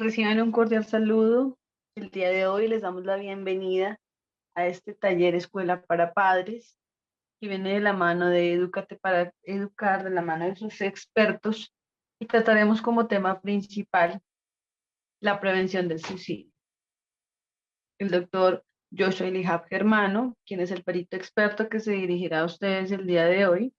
Reciban un cordial saludo. El día de hoy les damos la bienvenida a este taller Escuela para Padres, que viene de la mano de Edúcate para Educar, de la mano de sus expertos, y trataremos como tema principal la prevención del suicidio. El doctor Joshua Elihab Germano, quien es el perito experto que se dirigirá a ustedes el día de hoy,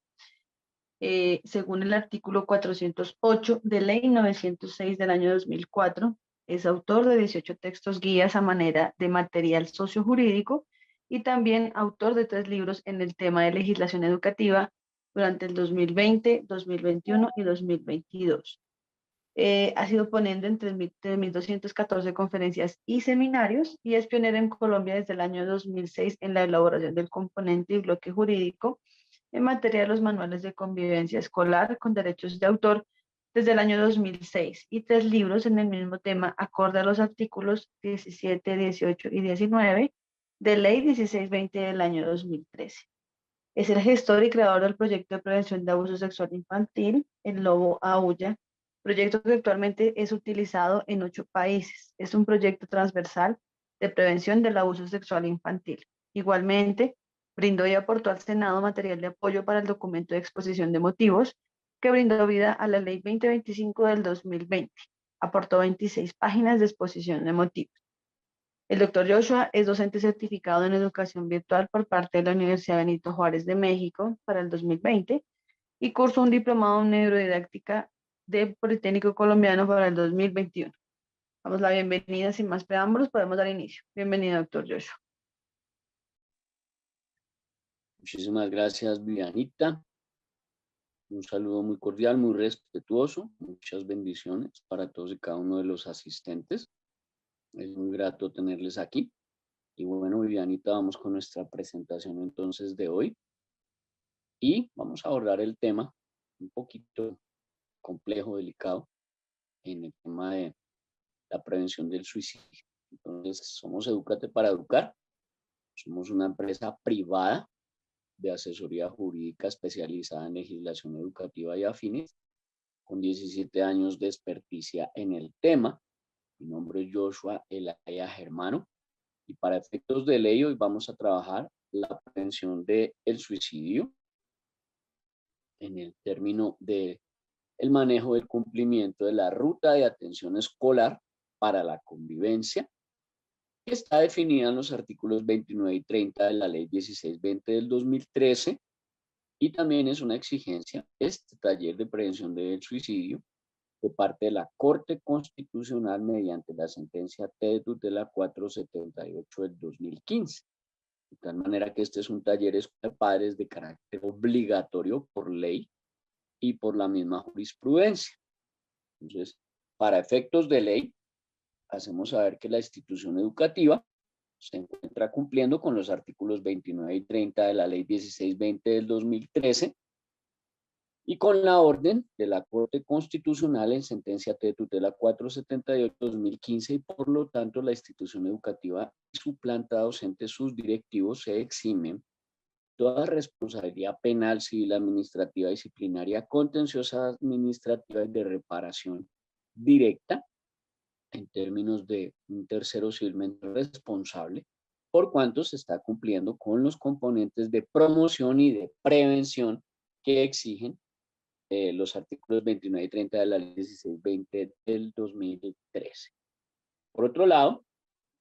según el artículo 408 de Ley 906 del año 2004, es autor de 18 textos guías a manera de material sociojurídico y también autor de 3 libros en el tema de legislación educativa durante el 2020, 2021 y 2022. Ha sido ponente en 3.214 conferencias y seminarios y es pionero en Colombia desde el año 2006 en la elaboración del componente y bloque jurídico en materia de los manuales de convivencia escolar con derechos de autor desde el año 2006 y 3 libros en el mismo tema acorde a los artículos 17, 18 y 19 de Ley 1620 del año 2013. Es el gestor y creador del proyecto de prevención de abuso sexual infantil, el Lobo Aúlla, proyecto que actualmente es utilizado en 8 países. Es un proyecto transversal de prevención del abuso sexual infantil. Igualmente, brindó y aportó al Senado material de apoyo para el documento de exposición de motivos que brindó vida a la Ley 2025 del 2020. Aportó 26 páginas de exposición de motivos. El doctor Joshua es docente certificado en educación virtual por parte de la Universidad Benito Juárez de México para el 2020 y cursó un diplomado en neurodidáctica del Politécnico Colombiano para el 2021. Damos la bienvenida, sin más preámbulos, podemos dar inicio. Bienvenido, doctor Joshua. Muchísimas gracias, Vivianita. Un saludo muy cordial, muy respetuoso. Muchas bendiciones para todos y cada uno de los asistentes. Es un grato tenerles aquí. Y bueno, Vivianita, vamos con nuestra presentación entonces de hoy. Y vamos a abordar el tema un poquito complejo, delicado, en el tema de la prevención del suicidio. Entonces, somos Edúcate para Educar. Somos una empresa privada de asesoría jurídica especializada en legislación educativa y afines, con 17 años de experticia en el tema. Mi nombre es Joshua Elaya Germano y para efectos de ley hoy vamos a trabajar la prevención del suicidio en el término de el manejo del cumplimiento de la ruta de atención escolar para la convivencia, que está definida en los artículos 29 y 30 de la Ley 1620 del 2013, y también es una exigencia este taller de prevención del suicidio de parte de la Corte Constitucional mediante la sentencia T de tutela 478 del 2015. De tal manera que este es un taller de padres de carácter obligatorio por ley y por la misma jurisprudencia. Entonces, para efectos de ley, hacemos saber que la institución educativa se encuentra cumpliendo con los artículos 29 y 30 de la Ley 1620 del 2013 y con la orden de la Corte Constitucional en sentencia T de tutela 478-2015, y por lo tanto la institución educativa y su planta docente, sus directivos, se eximen toda responsabilidad penal, civil, administrativa, disciplinaria, contenciosa, administrativa y de reparación directa en términos de un tercero civilmente responsable, por cuanto se está cumpliendo con los componentes de promoción y de prevención que exigen los artículos 29 y 30 de la Ley 1620 del 2013. Por otro lado,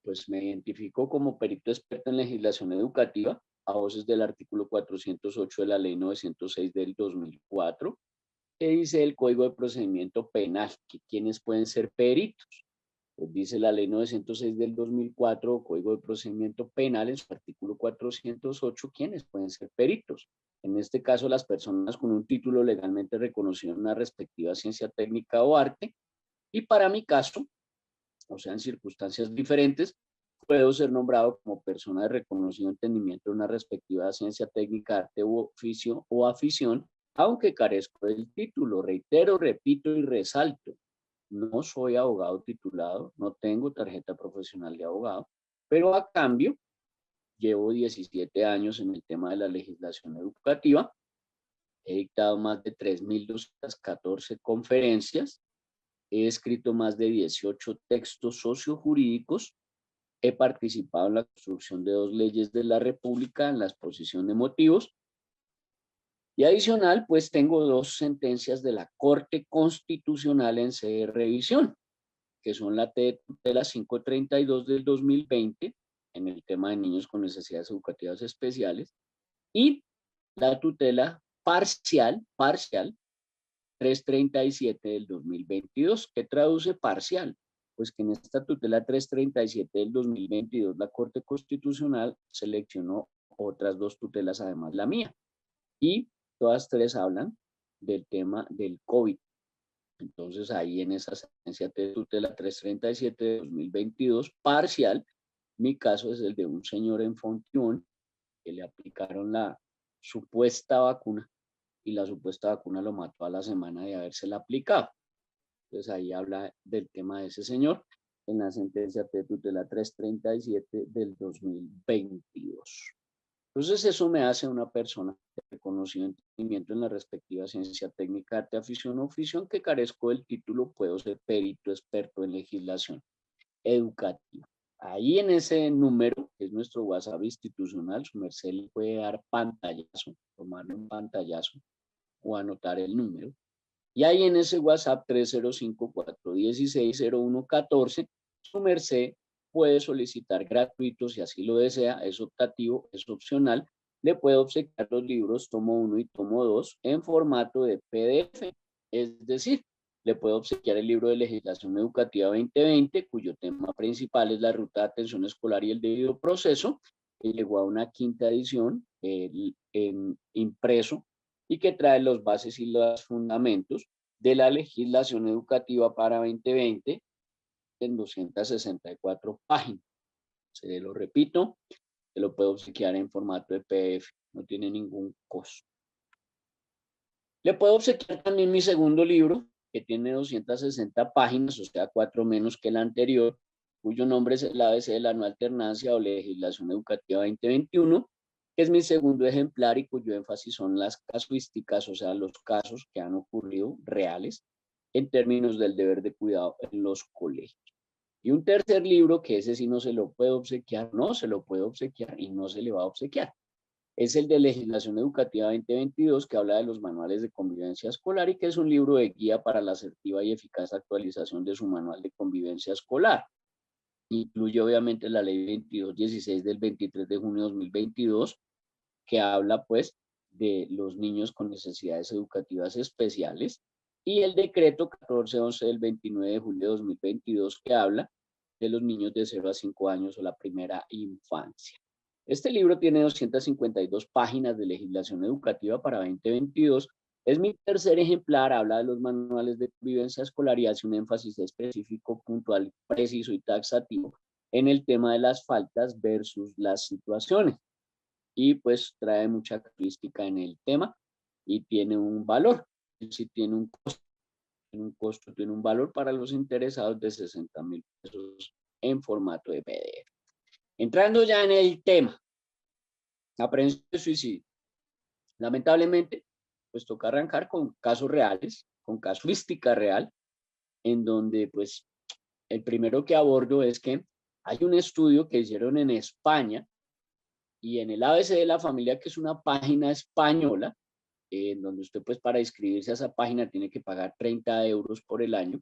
pues me identifico como perito experto en legislación educativa a voces del artículo 408 de la Ley 906 del 2004, que dice el Código de Procedimiento Penal, que quienes pueden ser peritos. Pues dice la Ley 906 del 2004, Código de Procedimiento Penal, en su artículo 408, quienes pueden ser peritos. En este caso, las personas con un título legalmente reconocido en una respectiva ciencia técnica o arte, y para mi caso, o sea, en circunstancias diferentes, puedo ser nombrado como persona de reconocido entendimiento en una respectiva ciencia técnica, arte u oficio o afición, aunque carezco del título. Reitero, repito y resalto: no soy abogado titulado, no tengo tarjeta profesional de abogado, pero a cambio llevo 17 años en el tema de la legislación educativa. He dictado más de 3.214 conferencias he escrito más de 18 textos sociojurídicos, he participado en la construcción de 2 leyes de la República en la exposición de motivos, y adicional, pues tengo 2 sentencias de la Corte Constitucional en sede de revisión, que son la tutela 532 del 2020, en el tema de niños con necesidades educativas especiales, y la tutela parcial 337 del 2022. ¿Qué traduce parcial? Pues que en esta tutela 337 del 2022 la Corte Constitucional seleccionó otras 2 tutelas, además la mía, y todas 3 hablan del tema del COVID. Entonces ahí en esa sentencia de tutela 337 de 2022 parcial, mi caso es el de un señor en Fontibón que le aplicaron la supuesta vacuna y la supuesta vacuna lo mató a la semana de habérsela aplicado. Entonces ahí habla del tema de ese señor en la sentencia de tutela 337 del 2022. Entonces eso me hace una persona de reconocido entendimiento en la respectiva ciencia técnica, arte, afición o oficio, que carezco del título, puedo ser perito experto en legislación educativa. Ahí en ese número, que es nuestro WhatsApp institucional, su merced le puede dar pantallazo, tomarle un pantallazo o anotar el número. Y ahí en ese WhatsApp 305-416-0114, su merced puede solicitar gratuito, si así lo desea, es optativo, es opcional, le puede obsequiar los libros tomo 1 y tomo 2 en formato de PDF, es decir, le puede obsequiar el libro de legislación educativa 2020, cuyo tema principal es la ruta de atención escolar y el debido proceso, que llegó a una 5ª edición en impreso, y que trae los bases y los fundamentos de la legislación educativa para 2020 en 264 páginas. Se lo repito, se lo puedo obsequiar en formato de PDF, no tiene ningún costo. Le puedo obsequiar también mi segundo libro, que tiene 260 páginas, o sea, 4 menos que el anterior, cuyo nombre es el ABC de la no alternancia o legislación educativa 2021, que es mi segundo ejemplar y cuyo énfasis son las casuísticas, o sea, los casos que han ocurrido reales en términos del deber de cuidado en los colegios. Y un tercer libro, que ese sí no se lo puedo obsequiar, no se lo puede obsequiar y no se le va a obsequiar. Es el de Legislación Educativa 2022, que habla de los manuales de convivencia escolar y que es un libro de guía para la asertiva y eficaz actualización de su manual de convivencia escolar. Incluye obviamente la ley 2216 del 23 de junio de 2022, que habla pues de los niños con necesidades educativas especiales, y el decreto 1411 del 29 de julio de 2022, que habla de los niños de 0 a 5 años o la primera infancia. Este libro tiene 252 páginas de legislación educativa para 2022. Es mi tercer ejemplar, habla de los manuales de convivencia escolar y hace un énfasis específico, puntual, preciso y taxativo en el tema de las faltas versus las situaciones. Y pues trae mucha crítica en el tema y tiene un valor, si tiene un costo, tiene un valor para los interesados de 60.000 pesos en formato de PDF. Entrando ya en el tema, aprehensión de suicidio. Lamentablemente, pues toca arrancar con casos reales, con casuística real, en donde pues el primero que abordo es que hay un estudio que hicieron en España y en el ABC de la familia, que es una página española, en donde usted pues para inscribirse a esa página tiene que pagar 30 euros por el año,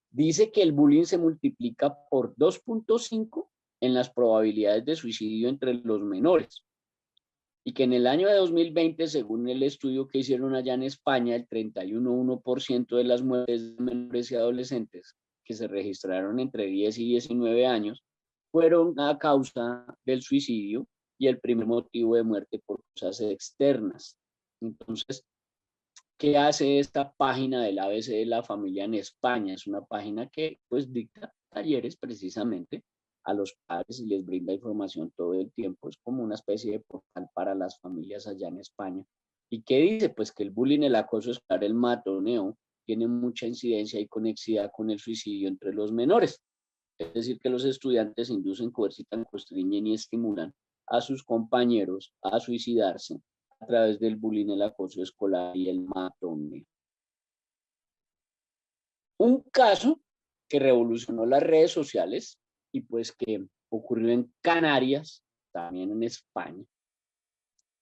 dice que el bullying se multiplica por 2.5 en las probabilidades de suicidio entre los menores. Y que en el año de 2020, según el estudio que hicieron allá en España, el 31,1% de las muertes de menores y adolescentes que se registraron entre 10 y 19 años fueron a causa del suicidio, y el primer motivo de muerte por causas externas. Entonces, ¿qué hace esta página del ABC de la familia en España? Es una página que pues dicta talleres precisamente a los padres y les brinda información todo el tiempo. Es como una especie de portal para las familias allá en España. ¿Y qué dice? Pues que el bullying, el acoso escolar, el matoneo, tiene mucha incidencia y conexidad con el suicidio entre los menores. Es decir, que los estudiantes inducen, coercitan, constriñen y estimulan a sus compañeros a suicidarse a través del bullying, el acoso escolar y el matoneo. Un caso que revolucionó las redes sociales y pues que ocurrió en Canarias, también en España.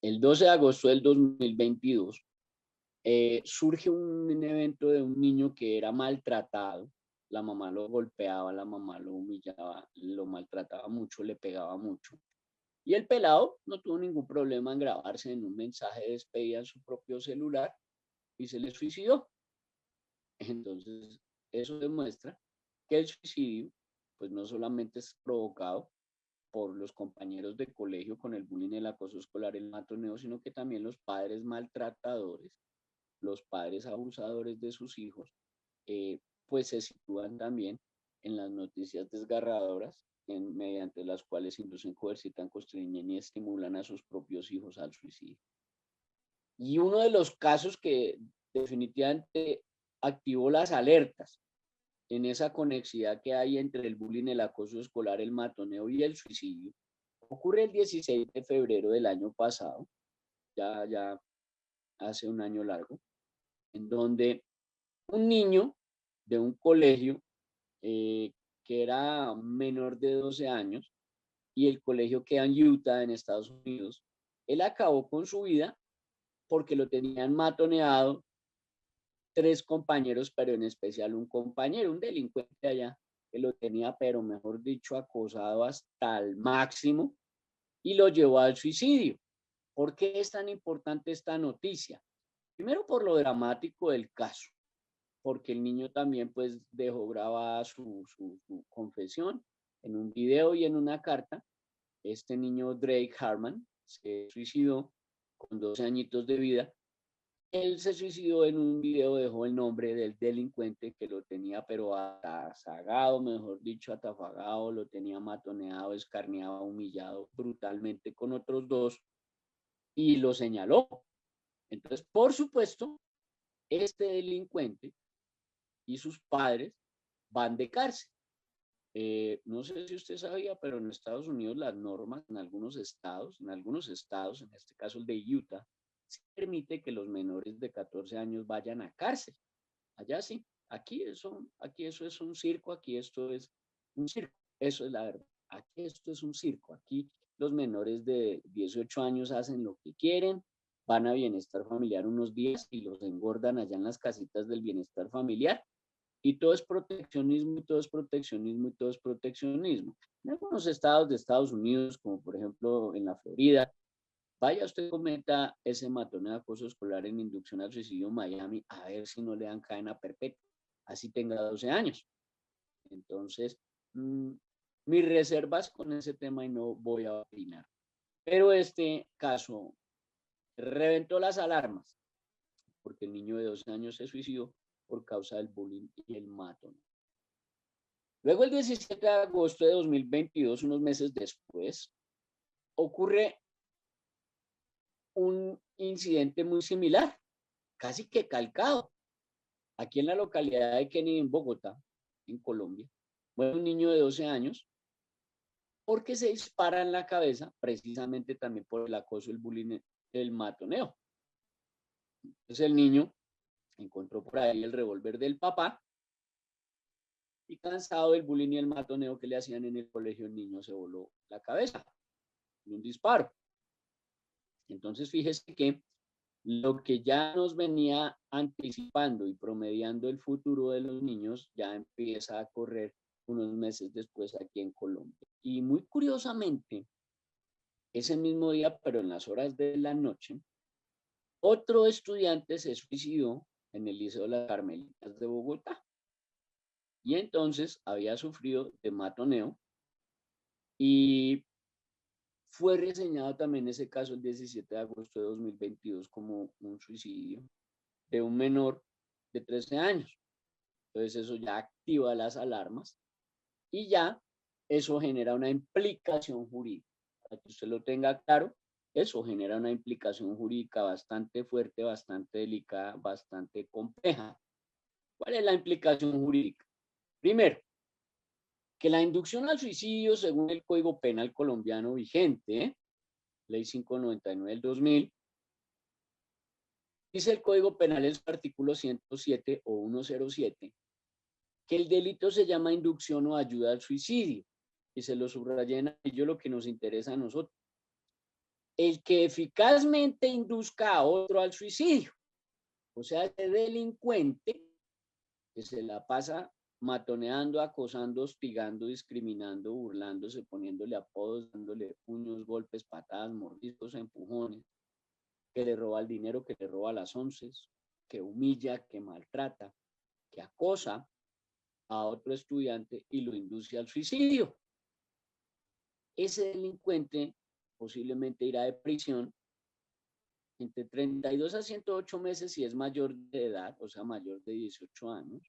El 12 de agosto del 2022 surge un evento de un niño que era maltratado. La mamá lo golpeaba, la mamá lo humillaba, lo maltrataba mucho, le pegaba mucho. Y el pelado no tuvo ningún problema en grabarse en un mensaje de despedida en su propio celular y se le suicidó. Entonces, eso demuestra que el suicidio, pues no solamente es provocado por los compañeros de colegio con el bullying, el acoso escolar, el matoneo, sino que también los padres maltratadores, los padres abusadores de sus hijos, pues se sitúan también en las noticias desgarradoras mediante las cuales inducen, coercitan, constriñen y estimulan a sus propios hijos al suicidio. Y uno de los casos que definitivamente activó las alertas en esa conexidad que hay entre el bullying, el acoso escolar, el matoneo y el suicidio, ocurre el 16 de febrero del año pasado, ya hace un año largo, en donde un niño de un colegio que era menor de 12 años y el colegio queda en Utah, en Estados Unidos, él acabó con su vida porque lo tenían matoneado 3 compañeros, pero en especial un compañero, un delincuente allá, que lo tenía, pero mejor dicho, acosado hasta el máximo y lo llevó al suicidio. ¿Por qué es tan importante esta noticia? Primero por lo dramático del caso, porque el niño también pues dejó grabada su confesión en un video y en una carta. Este niño Drake Harman se suicidó con 12 añitos de vida. Él se suicidó en un video, dejó el nombre del delincuente que lo tenía pero atazagado, mejor dicho, atafagado, lo tenía matoneado, escarneado, humillado brutalmente con otros 2 y lo señaló. Entonces, por supuesto, este delincuente y sus padres van de cárcel. No sé si usted sabía, pero en Estados Unidos las normas en algunos estados, en este caso el de Utah, se permite que los menores de 14 años vayan a cárcel. Allá sí, aquí eso es un circo, aquí esto es un circo, eso es la verdad. Aquí esto es un circo, aquí los menores de 18 años hacen lo que quieren, van a bienestar familiar unos días y los engordan allá en las casitas del bienestar familiar y todo es proteccionismo, y todo es proteccionismo, y todo es proteccionismo. En algunos estados de Estados Unidos, como por ejemplo en la Florida, vaya usted cometa ese matoneo de acoso escolar en inducción al suicidio en Miami, a ver si no le dan cadena perpetua, así tenga 12 años. Entonces, mis reservas con ese tema y no voy a opinar. Pero este caso reventó las alarmas, porque el niño de 12 años se suicidó por causa del bullying y el matoneo. Luego, el 17 de agosto de 2022, unos meses después, ocurre un incidente muy similar, casi que calcado, aquí en la localidad de Kennedy, en Bogotá, en Colombia. Muere un niño de 12 años porque se dispara en la cabeza, precisamente también por el acoso, el bullying, el matoneo. Entonces el niño encontró por ahí el revólver del papá y, cansado del bullying y el matoneo que le hacían en el colegio, el niño se voló la cabeza de un disparo. Entonces fíjese que lo que ya nos venía anticipando y promediando el futuro de los niños ya empieza a correr unos meses después aquí en Colombia. Y muy curiosamente, ese mismo día, pero en las horas de la noche, otro estudiante se suicidó en el Liceo de las Carmelitas de Bogotá. Y entonces había sufrido de matoneo y fue reseñado también ese caso el 17 de agosto de 2022 como un suicidio de un menor de 13 años. Entonces eso ya activa las alarmas y ya eso genera una implicación jurídica. Para que usted lo tenga claro, eso genera una implicación jurídica bastante fuerte, bastante delicada, bastante compleja. ¿Cuál es la implicación jurídica? Primero, que la inducción al suicidio, según el Código Penal colombiano vigente, Ley 599 del 2000, dice el Código Penal en su artículo 107 o 107, que el delito se llama inducción o ayuda al suicidio, y se lo subrayé en ello lo que nos interesa a nosotros. El que eficazmente induzca a otro al suicidio, o sea, ese delincuente que se la pasa matoneando, acosando, hostigando, discriminando, burlándose, poniéndole apodos, dándole puños, golpes, patadas, mordiscos, empujones, que le roba el dinero, que le roba las onces, que humilla, que maltrata, que acosa a otro estudiante y lo induce al suicidio. Ese delincuente posiblemente irá de prisión entre 32 a 108 meses si es mayor de edad, o sea, mayor de 18 años,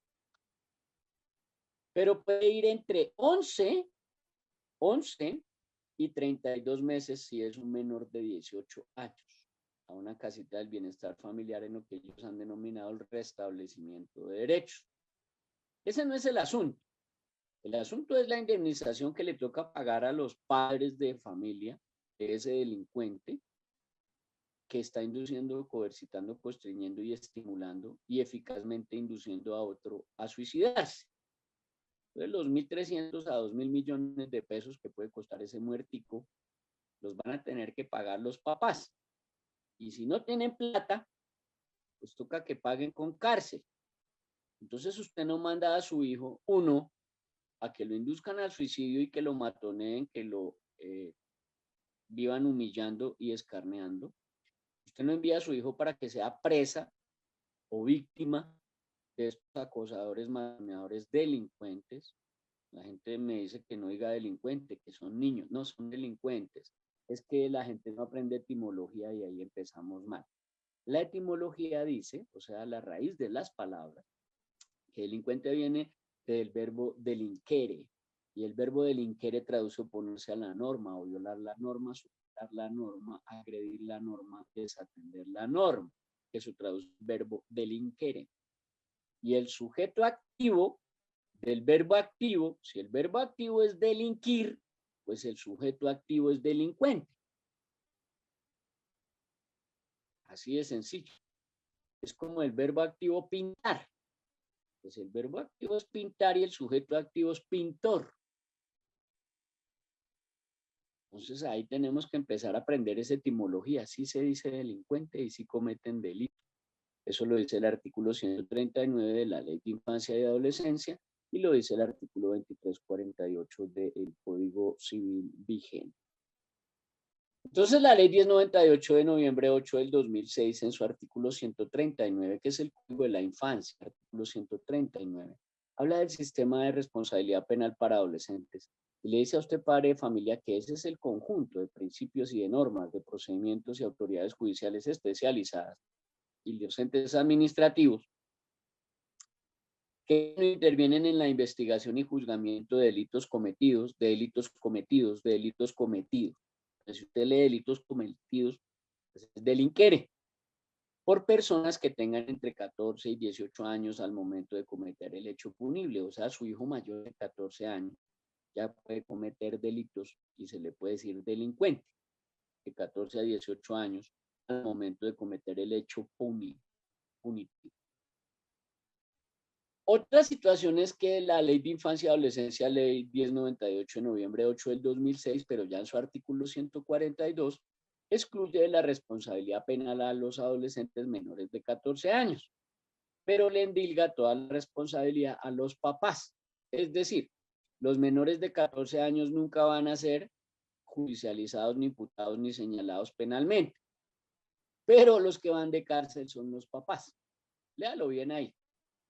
pero puede ir entre 11 y 32 meses si es un menor de 18 años, a una casita del bienestar familiar en lo que ellos han denominado el restablecimiento de derechos. Ese no es el asunto. El asunto es la indemnización que le toca pagar a los padres de familia de ese delincuente que está induciendo, coercitando, constreñendo y estimulando y eficazmente induciendo a otro a suicidarse. Entonces, los 1.300 a 2.000 millones de pesos que puede costar ese muertico, los van a tener que pagar los papás. Y si no tienen plata, pues toca que paguen con cárcel. Entonces usted no manda a su hijo, uno, a que lo induzcan al suicidio y que lo matoneen, que lo vivan humillando y escarneando. Usted no envía a su hijo para que sea presa o víctima de estos acosadores, matoneadores, delincuentes. La gente me dice que no diga delincuente, que son niños. No, son delincuentes. Es que la gente no aprende etimología y ahí empezamos mal. La etimología dice, o sea, la raíz de las palabras, que delincuente viene del verbo delinquere, y el verbo delinquere traduce oponerse a la norma o violar la norma, superar la norma, agredir la norma, desatender la norma, que eso traduce el verbo delinquere. Y el sujeto activo del verbo activo, si el verbo activo es delinquir, pues el sujeto activo es delincuente. Así de sencillo. Es como el verbo activo pintar. Pues el verbo activo es pintar y el sujeto activo es pintor. Entonces ahí tenemos que empezar a aprender esa etimología. Sí se dice delincuente y sí cometen delito. Eso lo dice el artículo 139 de la Ley de Infancia y Adolescencia y lo dice el artículo 2348 del Código Civil vigente. Entonces la Ley 1098 de noviembre 8 del 2006 en su artículo 139, que es el Código de la Infancia, artículo 139, habla del sistema de responsabilidad penal para adolescentes y le dice a usted, padre de familia, que ese es el conjunto de principios y de normas, de procedimientos y autoridades judiciales especializadas y docentes administrativos que no intervienen en la investigación y juzgamiento de delitos cometidos. Si usted lee delitos cometidos, pues es delinquere por personas que tengan entre 14 y 18 años al momento de cometer el hecho punible. O sea, su hijo mayor de 14 años ya puede cometer delitos y se le puede decir delincuente de 14 a 18 años al momento de cometer el hecho punitivo. Otra situación es que la Ley de Infancia y Adolescencia, Ley 1098 de noviembre 8 del 2006, pero ya en su artículo 142, excluye de la responsabilidad penal a los adolescentes menores de 14 años, pero le endilga toda la responsabilidad a los papás. Es decir, los menores de 14 años nunca van a ser judicializados, ni imputados, ni señalados penalmente, pero los que van de cárcel son los papás. Léalo bien ahí.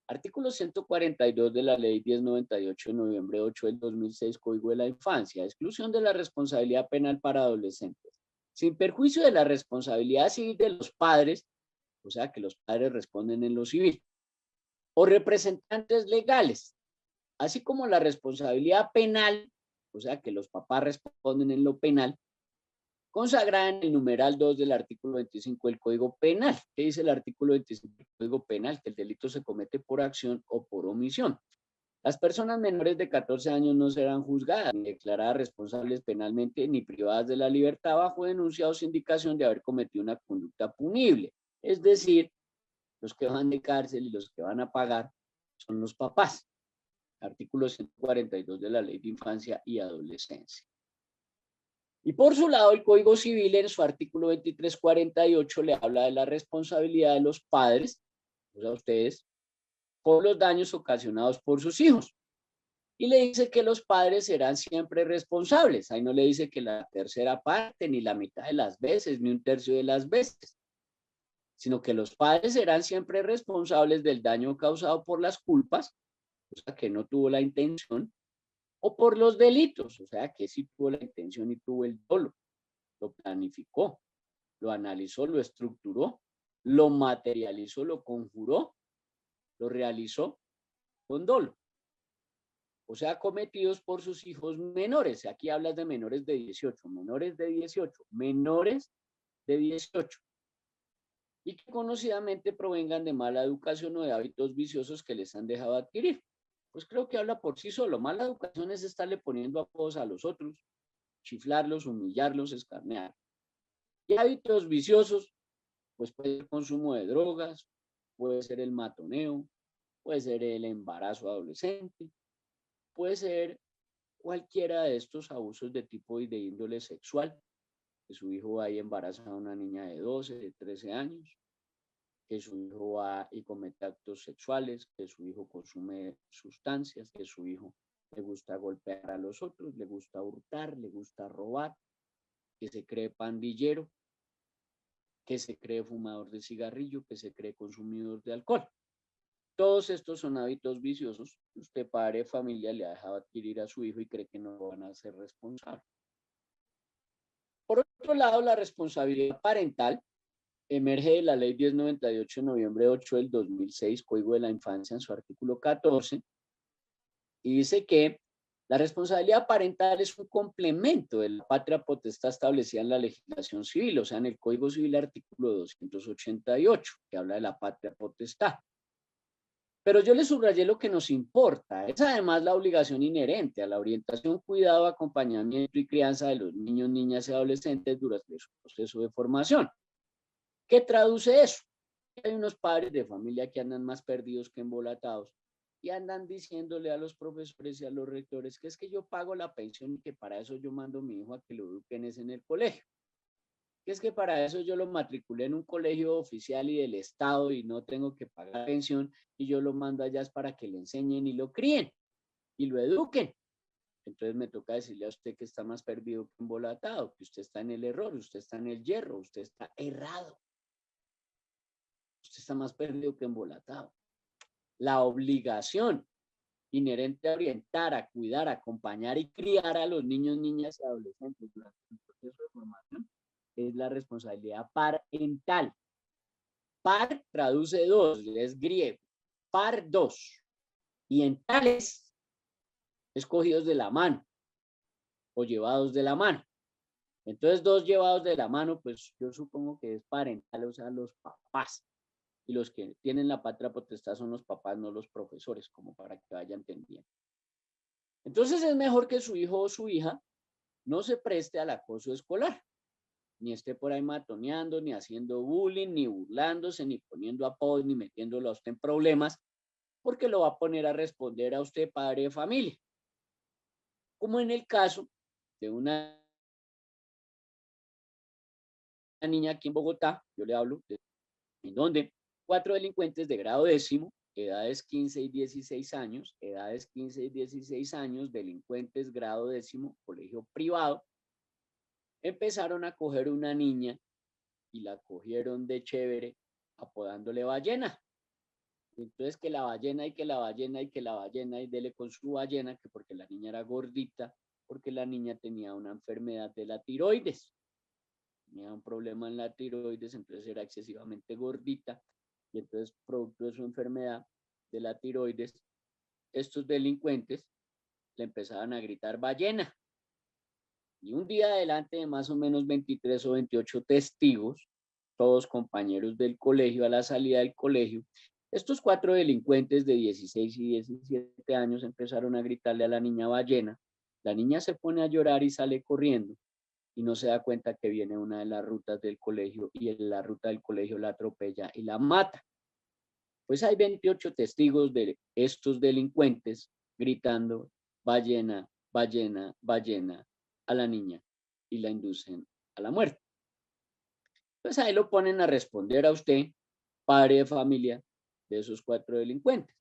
Artículo 142 de la Ley 1098 de noviembre 8 del 2006, Código de la Infancia, exclusión de la responsabilidad penal para adolescentes, sin perjuicio de la responsabilidad civil de los padres, o sea que los padres responden en lo civil, o representantes legales, así como la responsabilidad penal, o sea que los papás responden en lo penal, consagrada en el numeral 2 del artículo 25 del Código Penal. ¿Qué dice el artículo 25 del Código Penal? Que el delito se comete por acción o por omisión. Las personas menores de 14 años no serán juzgadas ni declaradas responsables penalmente ni privadas de la libertad bajo denuncia o sindicación de haber cometido una conducta punible. Es decir, los que van de cárcel y los que van a pagar son los papás. artículo 142 de la Ley de Infancia y Adolescencia. Y por su lado, el Código Civil en su artículo 2348 le habla de la responsabilidad de los padres, o sea, ustedes, por los daños ocasionados por sus hijos. Y le dice que los padres serán siempre responsables. Ahí no le dice que la tercera parte, ni la mitad de las veces, ni un tercio de las veces, sino que los padres serán siempre responsables del daño causado por las culpas, o sea, que no tuvo la intención, o por los delitos, o sea, que sí tuvo la intención y tuvo el dolo, lo planificó, lo analizó, lo estructuró, lo materializó, lo conjuró, lo realizó con dolo. O sea, cometidos por sus hijos menores. Aquí hablas de menores de 18, menores de 18, menores de 18. Y que conocidamente provengan de mala educación o de hábitos viciosos que les han dejado adquirir. Pues creo que habla por sí solo. Mala educación es estarle poniendo apodos a los otros, chiflarlos, humillarlos, escarnear. Y hábitos viciosos, pues puede ser el consumo de drogas, puede ser el matoneo, puede ser el embarazo adolescente, puede ser cualquiera de estos abusos de tipo y de índole sexual, que su hijo va y embaraza a una niña de 12, de 13 años, que su hijo va y comete actos sexuales, que su hijo consume sustancias, que su hijo le gusta golpear a los otros, le gusta hurtar, le gusta robar, que se cree pandillero, que se cree fumador de cigarrillo, que se cree consumidor de alcohol. Todos estos son hábitos viciosos que usted, padre de familia, le ha dejado adquirir a su hijo y cree que no lo van a hacer responsable. Por otro lado, la responsabilidad parental emerge de la Ley 1098 de noviembre 8 del 2006, Código de la Infancia, en su artículo 14, y dice que la responsabilidad parental es un complemento de la patria potestad establecida en la legislación civil, o sea, en el Código Civil, artículo 288, que habla de la patria potestad. Pero yo le subrayé lo que nos importa. Es además la obligación inherente a la orientación, cuidado, acompañamiento y crianza de los niños, niñas y adolescentes durante su proceso de formación. ¿Qué traduce eso? Hay unos padres de familia que andan más perdidos que embolatados y andan diciéndole a los profesores y a los rectores que es que yo pago la pensión y que para eso yo mando a mi hijo a que lo eduquen en el colegio. Que es que para eso yo lo matriculé en un colegio oficial y del Estado y no tengo que pagar pensión y yo lo mando allá es para que le enseñen y lo críen y lo eduquen. Entonces me toca decirle a usted que está más perdido que embolatado, que usted está en el error, usted está en el hierro, usted está errado. Usted está más perdido que embolatado. La obligación inherente a orientar, a cuidar, a acompañar y criar a los niños, niñas y adolescentes durante el proceso de formación es la responsabilidad parental. Par traduce dos, es griego. Par dos. Y en tales, escogidos de la mano o llevados de la mano. Entonces, dos llevados de la mano, pues yo supongo que es parental, o sea, los papás. Y los que tienen la patria potestad son los papás, no los profesores, como para que vaya entendiendo. Entonces es mejor que su hijo o su hija no se preste al acoso escolar, ni esté por ahí matoneando, ni haciendo bullying, ni burlándose, ni poniendo apodos, ni metiéndolo a usted en problemas, porque lo va a poner a responder a usted, padre de familia. Como en el caso de una niña aquí en Bogotá, yo le hablo, en donde 4 delincuentes de grado décimo, edades 15 y 16 años, edades 15 y 16 años, delincuentes grado décimo, colegio privado, empezaron a coger una niña y la cogieron de chévere apodándole ballena. Entonces que la ballena y que la ballena y que la ballena y dele con su ballena, que porque la niña era gordita, porque la niña tenía una enfermedad de la tiroides. Tenía un problema en la tiroides, entonces era excesivamente gordita y entonces producto de su enfermedad de la tiroides, estos delincuentes le empezaban a gritar ballena. Y un día adelante de más o menos 23 o 28 testigos, todos compañeros del colegio, a la salida del colegio, estos 4 delincuentes de 16 y 17 años empezaron a gritarle a la niña ballena. La niña se pone a llorar y sale corriendo y no se da cuenta que viene una de las rutas del colegio y en la ruta del colegio la atropella y la mata. Pues hay 28 testigos de estos delincuentes gritando ballena, ballena, ballena a la niña y la inducen a la muerte. Pues ahí lo ponen a responder a usted, padre de familia de esos 4 delincuentes.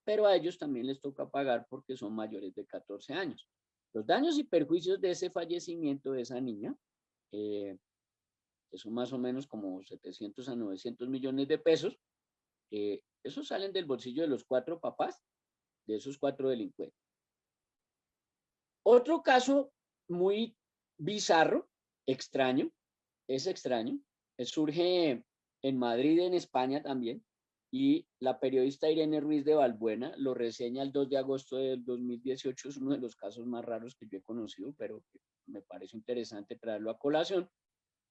Pero a ellos también les toca pagar porque son mayores de 14 años. Los daños y perjuicios de ese fallecimiento de esa niña, que son más o menos como 700 a 900 millones de pesos, esos salen del bolsillo de los 4 papás de esos 4 delincuentes. Otro caso muy bizarro, extraño, surge en Madrid, en España también, y la periodista Irene Ruiz de Balbuena lo reseña el 2 de agosto del 2018, es uno de los casos más raros que yo he conocido, pero me parece interesante traerlo a colación,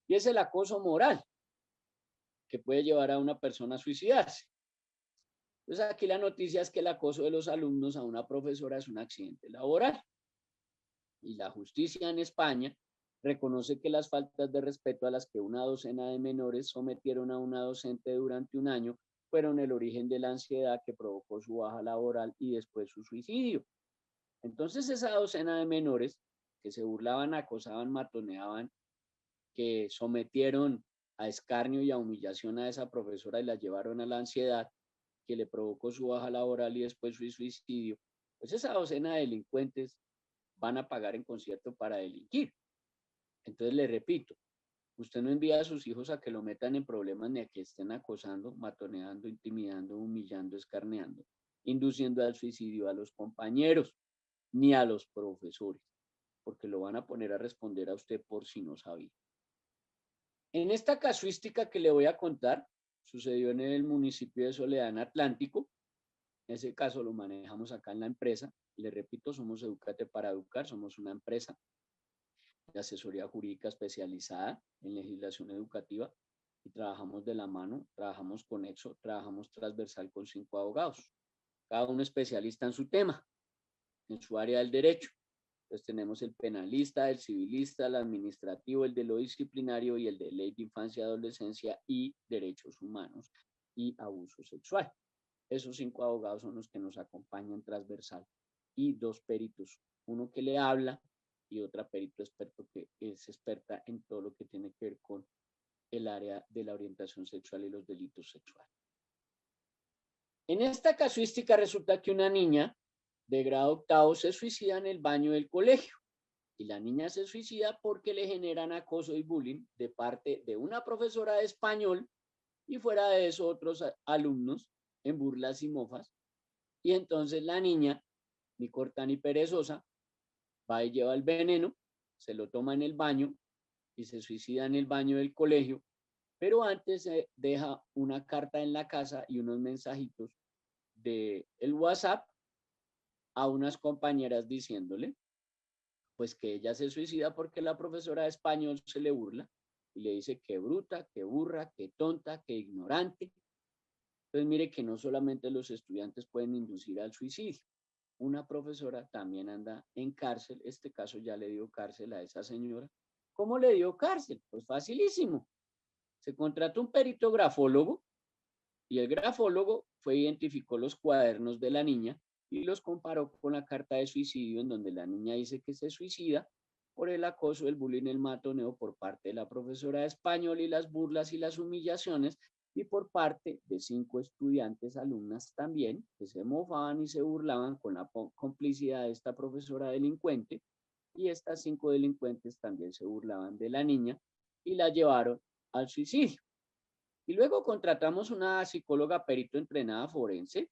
y es el acoso moral que puede llevar a una persona a suicidarse. Pues aquí la noticia es que el acoso de los alumnos a una profesora es un accidente laboral. Y la justicia en España reconoce que las faltas de respeto a las que una docena de menores sometieron a una docente durante un año fueron el origen de la ansiedad que provocó su baja laboral y después su suicidio. Entonces esa docena de menores que se burlaban, acosaban, matoneaban, que sometieron a escarnio y a humillación a esa profesora y la llevaron a la ansiedad que le provocó su baja laboral y después su suicidio, pues esa docena de delincuentes van a pagar en concierto para delinquir. Entonces le repito, usted no envía a sus hijos a que lo metan en problemas ni a que estén acosando, matoneando, intimidando, humillando, escarneando, induciendo al suicidio a los compañeros ni a los profesores, porque lo van a poner a responder a usted por si no sabía. En esta casuística que le voy a contar, sucedió en el municipio de Soledad, en Atlántico. Ese caso lo manejamos acá en la empresa. Le repito, somos Educate para Educar, somos una empresa de asesoría jurídica especializada en legislación educativa y trabajamos de la mano, trabajamos conexo, trabajamos transversal con 5 abogados, cada uno especialista en su tema, en su área del derecho. Entonces tenemos el penalista, el civilista, el administrativo, el de lo disciplinario y el de ley de infancia y adolescencia y derechos humanos y abuso sexual. Esos 5 abogados son los que nos acompañan transversal y 2 peritos, uno que le habla y otra perito experto que es experta en todo lo que tiene que ver con el área de la orientación sexual y los delitos sexuales. En esta casuística resulta que una niña de grado 8º se suicida en el baño del colegio. Y la niña se suicida porque le generan acoso y bullying de parte de una profesora de español y fuera de eso otros alumnos en burlas y mofas. Y entonces la niña, ni corta ni perezosa, va y lleva el veneno, se lo toma en el baño y se suicida en el baño del colegio, pero antes se deja una carta en la casa y unos mensajitos del WhatsApp a unas compañeras diciéndole pues que ella se suicida porque la profesora de español se le burla y le dice que bruta, que burra, que tonta, que ignorante. Entonces mire que no solamente los estudiantes pueden inducir al suicidio, una profesora también anda en cárcel, este caso ya le dio cárcel a esa señora. ¿Cómo le dio cárcel? Pues facilísimo. Se contrató un perito grafólogo y el grafólogo identificó los cuadernos de la niña y los comparó con la carta de suicidio en donde la niña dice que se suicida por el acoso, el bullying, el matoneo por parte de la profesora de español y las burlas y las humillaciones y por parte de 5 estudiantes, alumnas también, que se mofaban y se burlaban con la complicidad de esta profesora delincuente y estas 5 delincuentes también se burlaban de la niña y la llevaron al suicidio. Y luego contratamos una psicóloga perito entrenada forense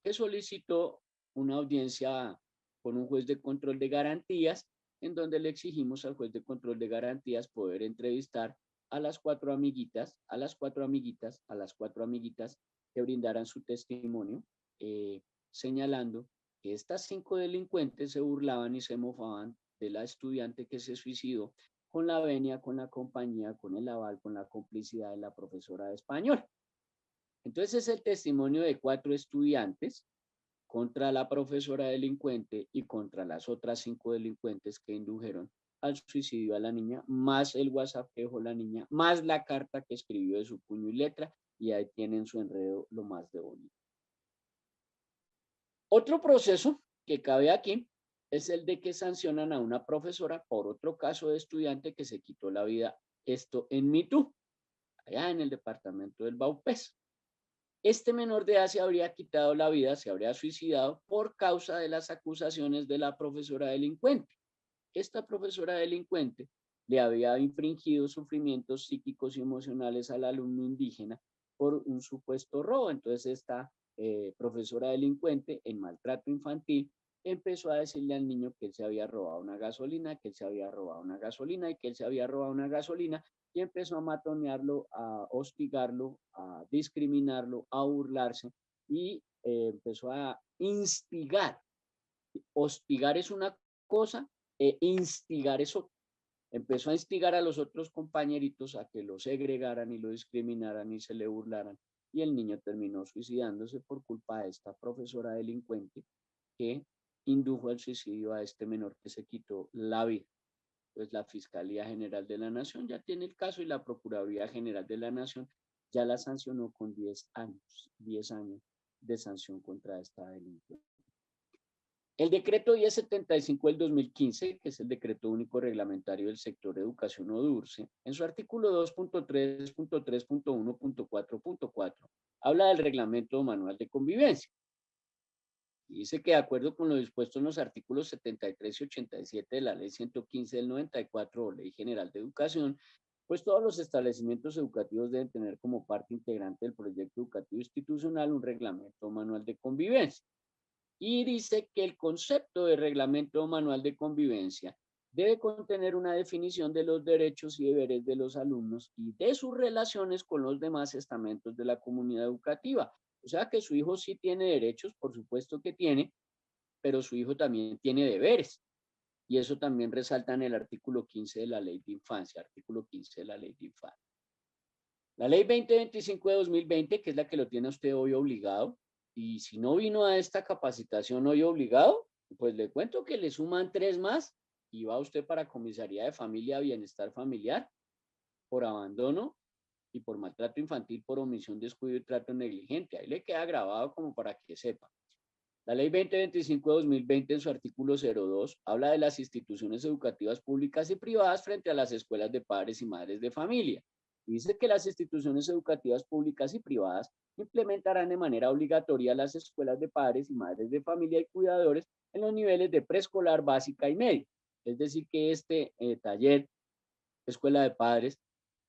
que solicitó una audiencia con un juez de control de garantías, en donde le exigimos al juez de control de garantías poder entrevistar a las 4 amiguitas, que brindaran su testimonio, señalando que estas 5 delincuentes se burlaban y se mofaban de la estudiante que se suicidó con la venia, con la compañía, con el aval, con la complicidad de la profesora de español. Entonces es el testimonio de 4 estudiantes contra la profesora delincuente y contra las otras 5 delincuentes que indujeron al suicidio a la niña, más el WhatsApp que dejó la niña, más la carta que escribió de su puño y letra, y ahí tienen su enredo lo más de bonito. Otro proceso que cabe aquí es el de que sancionan a una profesora por otro caso de estudiante que se quitó la vida, esto en Mitú, allá en el departamento del Baupés. Este menor de edad se habría quitado la vida, se habría suicidado por causa de las acusaciones de la profesora delincuente. Esta profesora delincuente le había infringido sufrimientos psíquicos y emocionales al alumno indígena por un supuesto robo. Entonces esta profesora delincuente en maltrato infantil empezó a decirle al niño que él se había robado una gasolina, que él se había robado una gasolina y que él se había robado una gasolina, y empezó a matonearlo, a hostigarlo, a discriminarlo, a burlarse, y empezó a instigar. Hostigar es una cosa, instigar es otra. Empezó a instigar a los otros compañeritos a que lo segregaran y lo discriminaran y se le burlaran, y el niño terminó suicidándose por culpa de esta profesora delincuente que indujo al suicidio a este menor que se quitó la vida. Pues la Fiscalía General de la Nación ya tiene el caso y la Procuraduría General de la Nación ya la sancionó con 10 años de sanción contra esta delincuente. El decreto 1075 del 2015, que es el decreto único reglamentario del sector educación o DURCE, en su artículo 2.3.3.1.4.4, habla del reglamento manual de convivencia. Y dice que de acuerdo con lo dispuesto en los artículos 73 y 87 de la Ley 115 del 94 o Ley General de Educación, pues todos los establecimientos educativos deben tener como parte integrante del proyecto educativo institucional un reglamento manual de convivencia. Y dice que el concepto de reglamento manual de convivencia debe contener una definición de los derechos y deberes de los alumnos y de sus relaciones con los demás estamentos de la comunidad educativa. O sea que su hijo sí tiene derechos, por supuesto que tiene, pero su hijo también tiene deberes. Y eso también resalta en el artículo 15 de la Ley de Infancia, artículo 15 de la Ley de Infancia. La Ley 2025 de 2020, que es la que lo tiene usted hoy obligado, y si no vino a esta capacitación hoy obligado, pues le cuento que le suman 3 más y va usted para Comisaría de Familia, Bienestar Familiar, por abandono y por maltrato infantil, por omisión, descuido y trato negligente. Ahí le queda grabado como para que sepa. La Ley 2025 de 2020 en su artículo 02 habla de las instituciones educativas públicas y privadas frente a las escuelas de padres y madres de familia. Dice que las instituciones educativas públicas y privadas implementarán de manera obligatoria las escuelas de padres y madres de familia y cuidadores en los niveles de preescolar, básica y media. Es decir, que este taller, escuela de padres,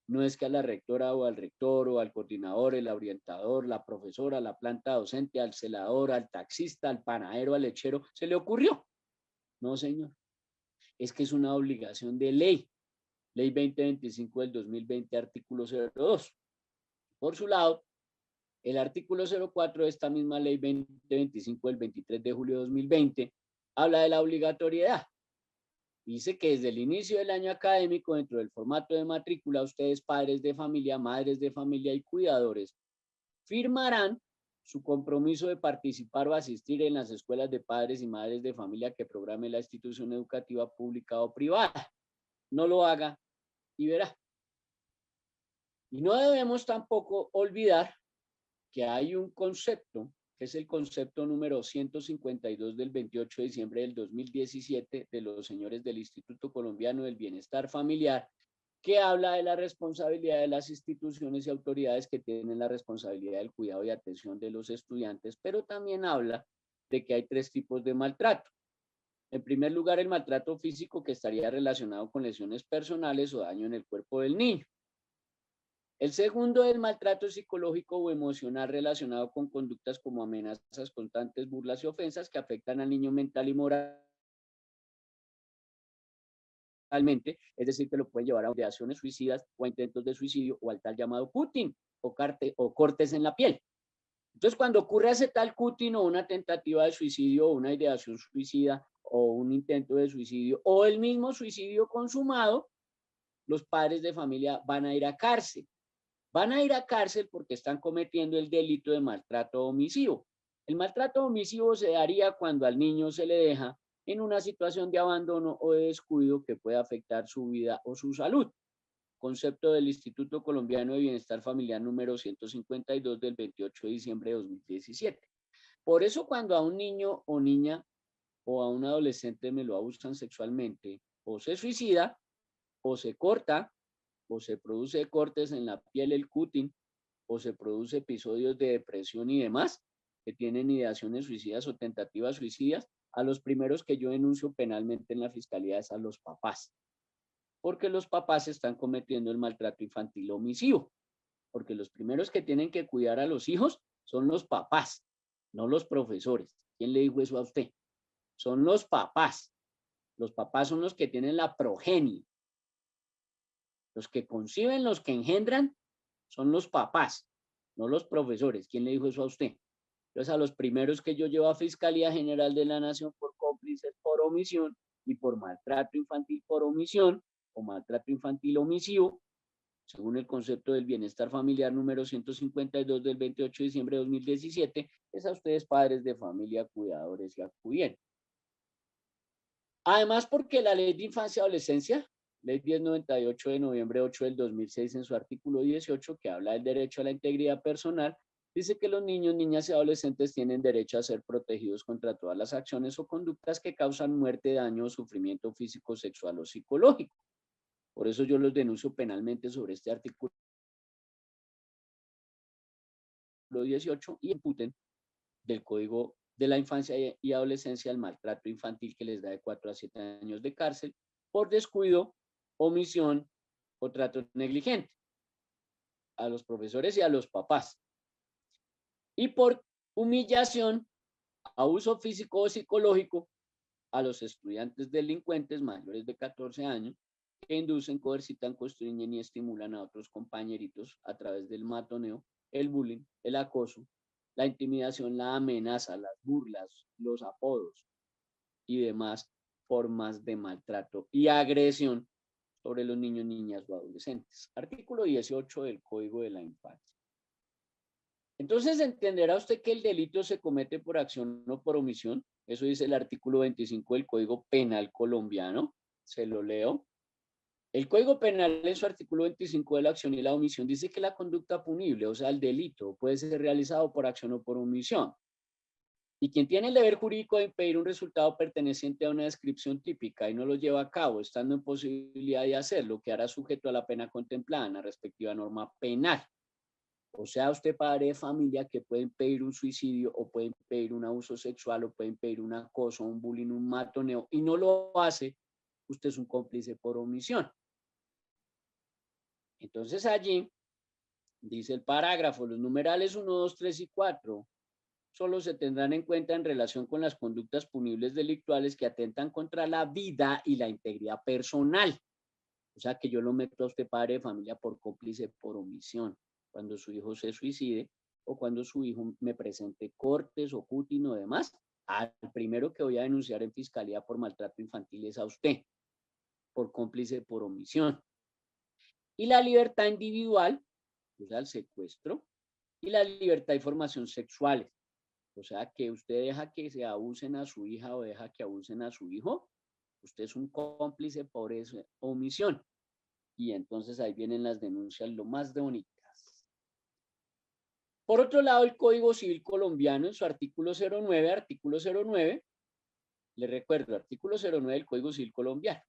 no es que a la rectora o al rector o al coordinador, el orientador, la profesora, la planta docente, al celador, al taxista, al panadero, al lechero, se le ocurrió. No, señor. Es que es una obligación de ley. Ley 2025 del 2020, artículo 02. Por su lado, el artículo 04 de esta misma ley 2025 del 23 de julio de 2020 habla de la obligatoriedad. Dice que desde el inicio del año académico, dentro del formato de matrícula, ustedes, padres de familia, madres de familia y cuidadores, firmarán su compromiso de participar o asistir en las escuelas de padres y madres de familia que programe la institución educativa pública o privada. No lo haga y verá. Y no debemos tampoco olvidar que hay un concepto, que es el concepto número 152 del 28 de diciembre del 2017 de los señores del Instituto Colombiano del Bienestar Familiar, que habla de la responsabilidad de las instituciones y autoridades que tienen la responsabilidad del cuidado y atención de los estudiantes, pero también habla de que hay 3 tipos de maltrato. En primer lugar, el maltrato físico, que estaría relacionado con lesiones personales o daño en el cuerpo del niño. El segundo es el maltrato psicológico o emocional relacionado con conductas como amenazas constantes, burlas y ofensas que afectan al niño mental y moralmente, es decir, que lo pueden llevar a ideaciones suicidas o a intentos de suicidio o al tal llamado cutting o cortes en la piel. Entonces, cuando ocurre ese tal cutting o una tentativa de suicidio o una ideación suicida o un intento de suicidio o el mismo suicidio consumado, los padres de familia van a ir a cárcel. Van a ir a cárcel porque están cometiendo el delito de maltrato omisivo. El maltrato omisivo se daría cuando al niño se le deja en una situación de abandono o de descuido que puede afectar su vida o su salud. Concepto del Instituto Colombiano de Bienestar Familiar número 152 del 28 de diciembre de 2017. Por eso cuando a un niño o niña o a un adolescente me lo abusan sexualmente, o se suicida, o se corta, o se produce cortes en la piel, el cutting, o se produce episodios de depresión y demás, que tienen ideaciones suicidas o tentativas suicidas, a los primeros que yo denuncio penalmente en la fiscalía es a los papás, porque los papás están cometiendo el maltrato infantil omisivo, porque los primeros que tienen que cuidar a los hijos son los papás, no los profesores. ¿Quién le dijo eso a usted? Son los papás. Los papás son los que tienen la progenie. Los que conciben, los que engendran, son los papás, no los profesores. ¿Quién le dijo eso a usted? Entonces, a los primeros que yo llevo a Fiscalía General de la Nación por cómplices por omisión y por maltrato infantil por omisión o maltrato infantil omisivo, según el concepto del bienestar familiar número 152 del 28 de diciembre de 2017, es a ustedes padres de familia, cuidadores y acudientes. Además, porque la Ley de Infancia y Adolescencia, Ley 1098 de noviembre 8 del 2006, en su artículo 18, que habla del derecho a la integridad personal, dice que los niños, niñas y adolescentes tienen derecho a ser protegidos contra todas las acciones o conductas que causan muerte, daño o sufrimiento físico, sexual o psicológico. Por eso yo los denuncio penalmente sobre este artículo 18 y imputen del Código de la Infancia y Adolescencia el maltrato infantil que les da de 4 a 7 años de cárcel por descuido, omisión o trato negligente a los profesores y a los papás. Y por humillación, abuso físico o psicológico a los estudiantes delincuentes mayores de 14 años que inducen, coercitan, constriñen y estimulan a otros compañeritos a través del matoneo, el bullying, el acoso, la intimidación, la amenaza, las burlas, los apodos y demás formas de maltrato y agresión sobre los niños, niñas o adolescentes. Artículo 18 del Código de la Infancia. Entonces, ¿entenderá usted que el delito se comete por acción o por omisión? Eso dice el artículo 25 del Código Penal colombiano. Se lo leo. El Código Penal, en su artículo 25 de la acción y la omisión, dice que la conducta punible, o sea, el delito, puede ser realizado por acción o por omisión. Y quien tiene el deber jurídico de impedir un resultado perteneciente a una descripción típica y no lo lleva a cabo, estando en posibilidad de hacerlo, quedará sujeto a la pena contemplada en la respectiva norma penal. O sea, usted padre de familia que puede impedir un suicidio o puede impedir un abuso sexual o puede impedir un acoso, un bullying, un matoneo y no lo hace, usted es un cómplice por omisión. Entonces allí dice el parágrafo, los numerales 1, 2, 3 y 4 solo se tendrán en cuenta en relación con las conductas punibles delictuales que atentan contra la vida y la integridad personal. O sea que yo lo meto a usted padre de familia por cómplice por omisión, cuando su hijo se suicide o cuando su hijo me presente cortes o cutting o demás, al primero que voy a denunciar en fiscalía por maltrato infantil es a usted, por cómplice por omisión. Y la libertad individual, o sea, el secuestro, y la libertad de formación sexuales. O sea, que usted deja que se abusen a su hija o deja que abusen a su hijo, usted es un cómplice por esa omisión. Y entonces ahí vienen las denuncias lo más de bonitas. Por otro lado, el Código Civil colombiano en su artículo 09, le recuerdo, artículo 09 del Código Civil colombiano,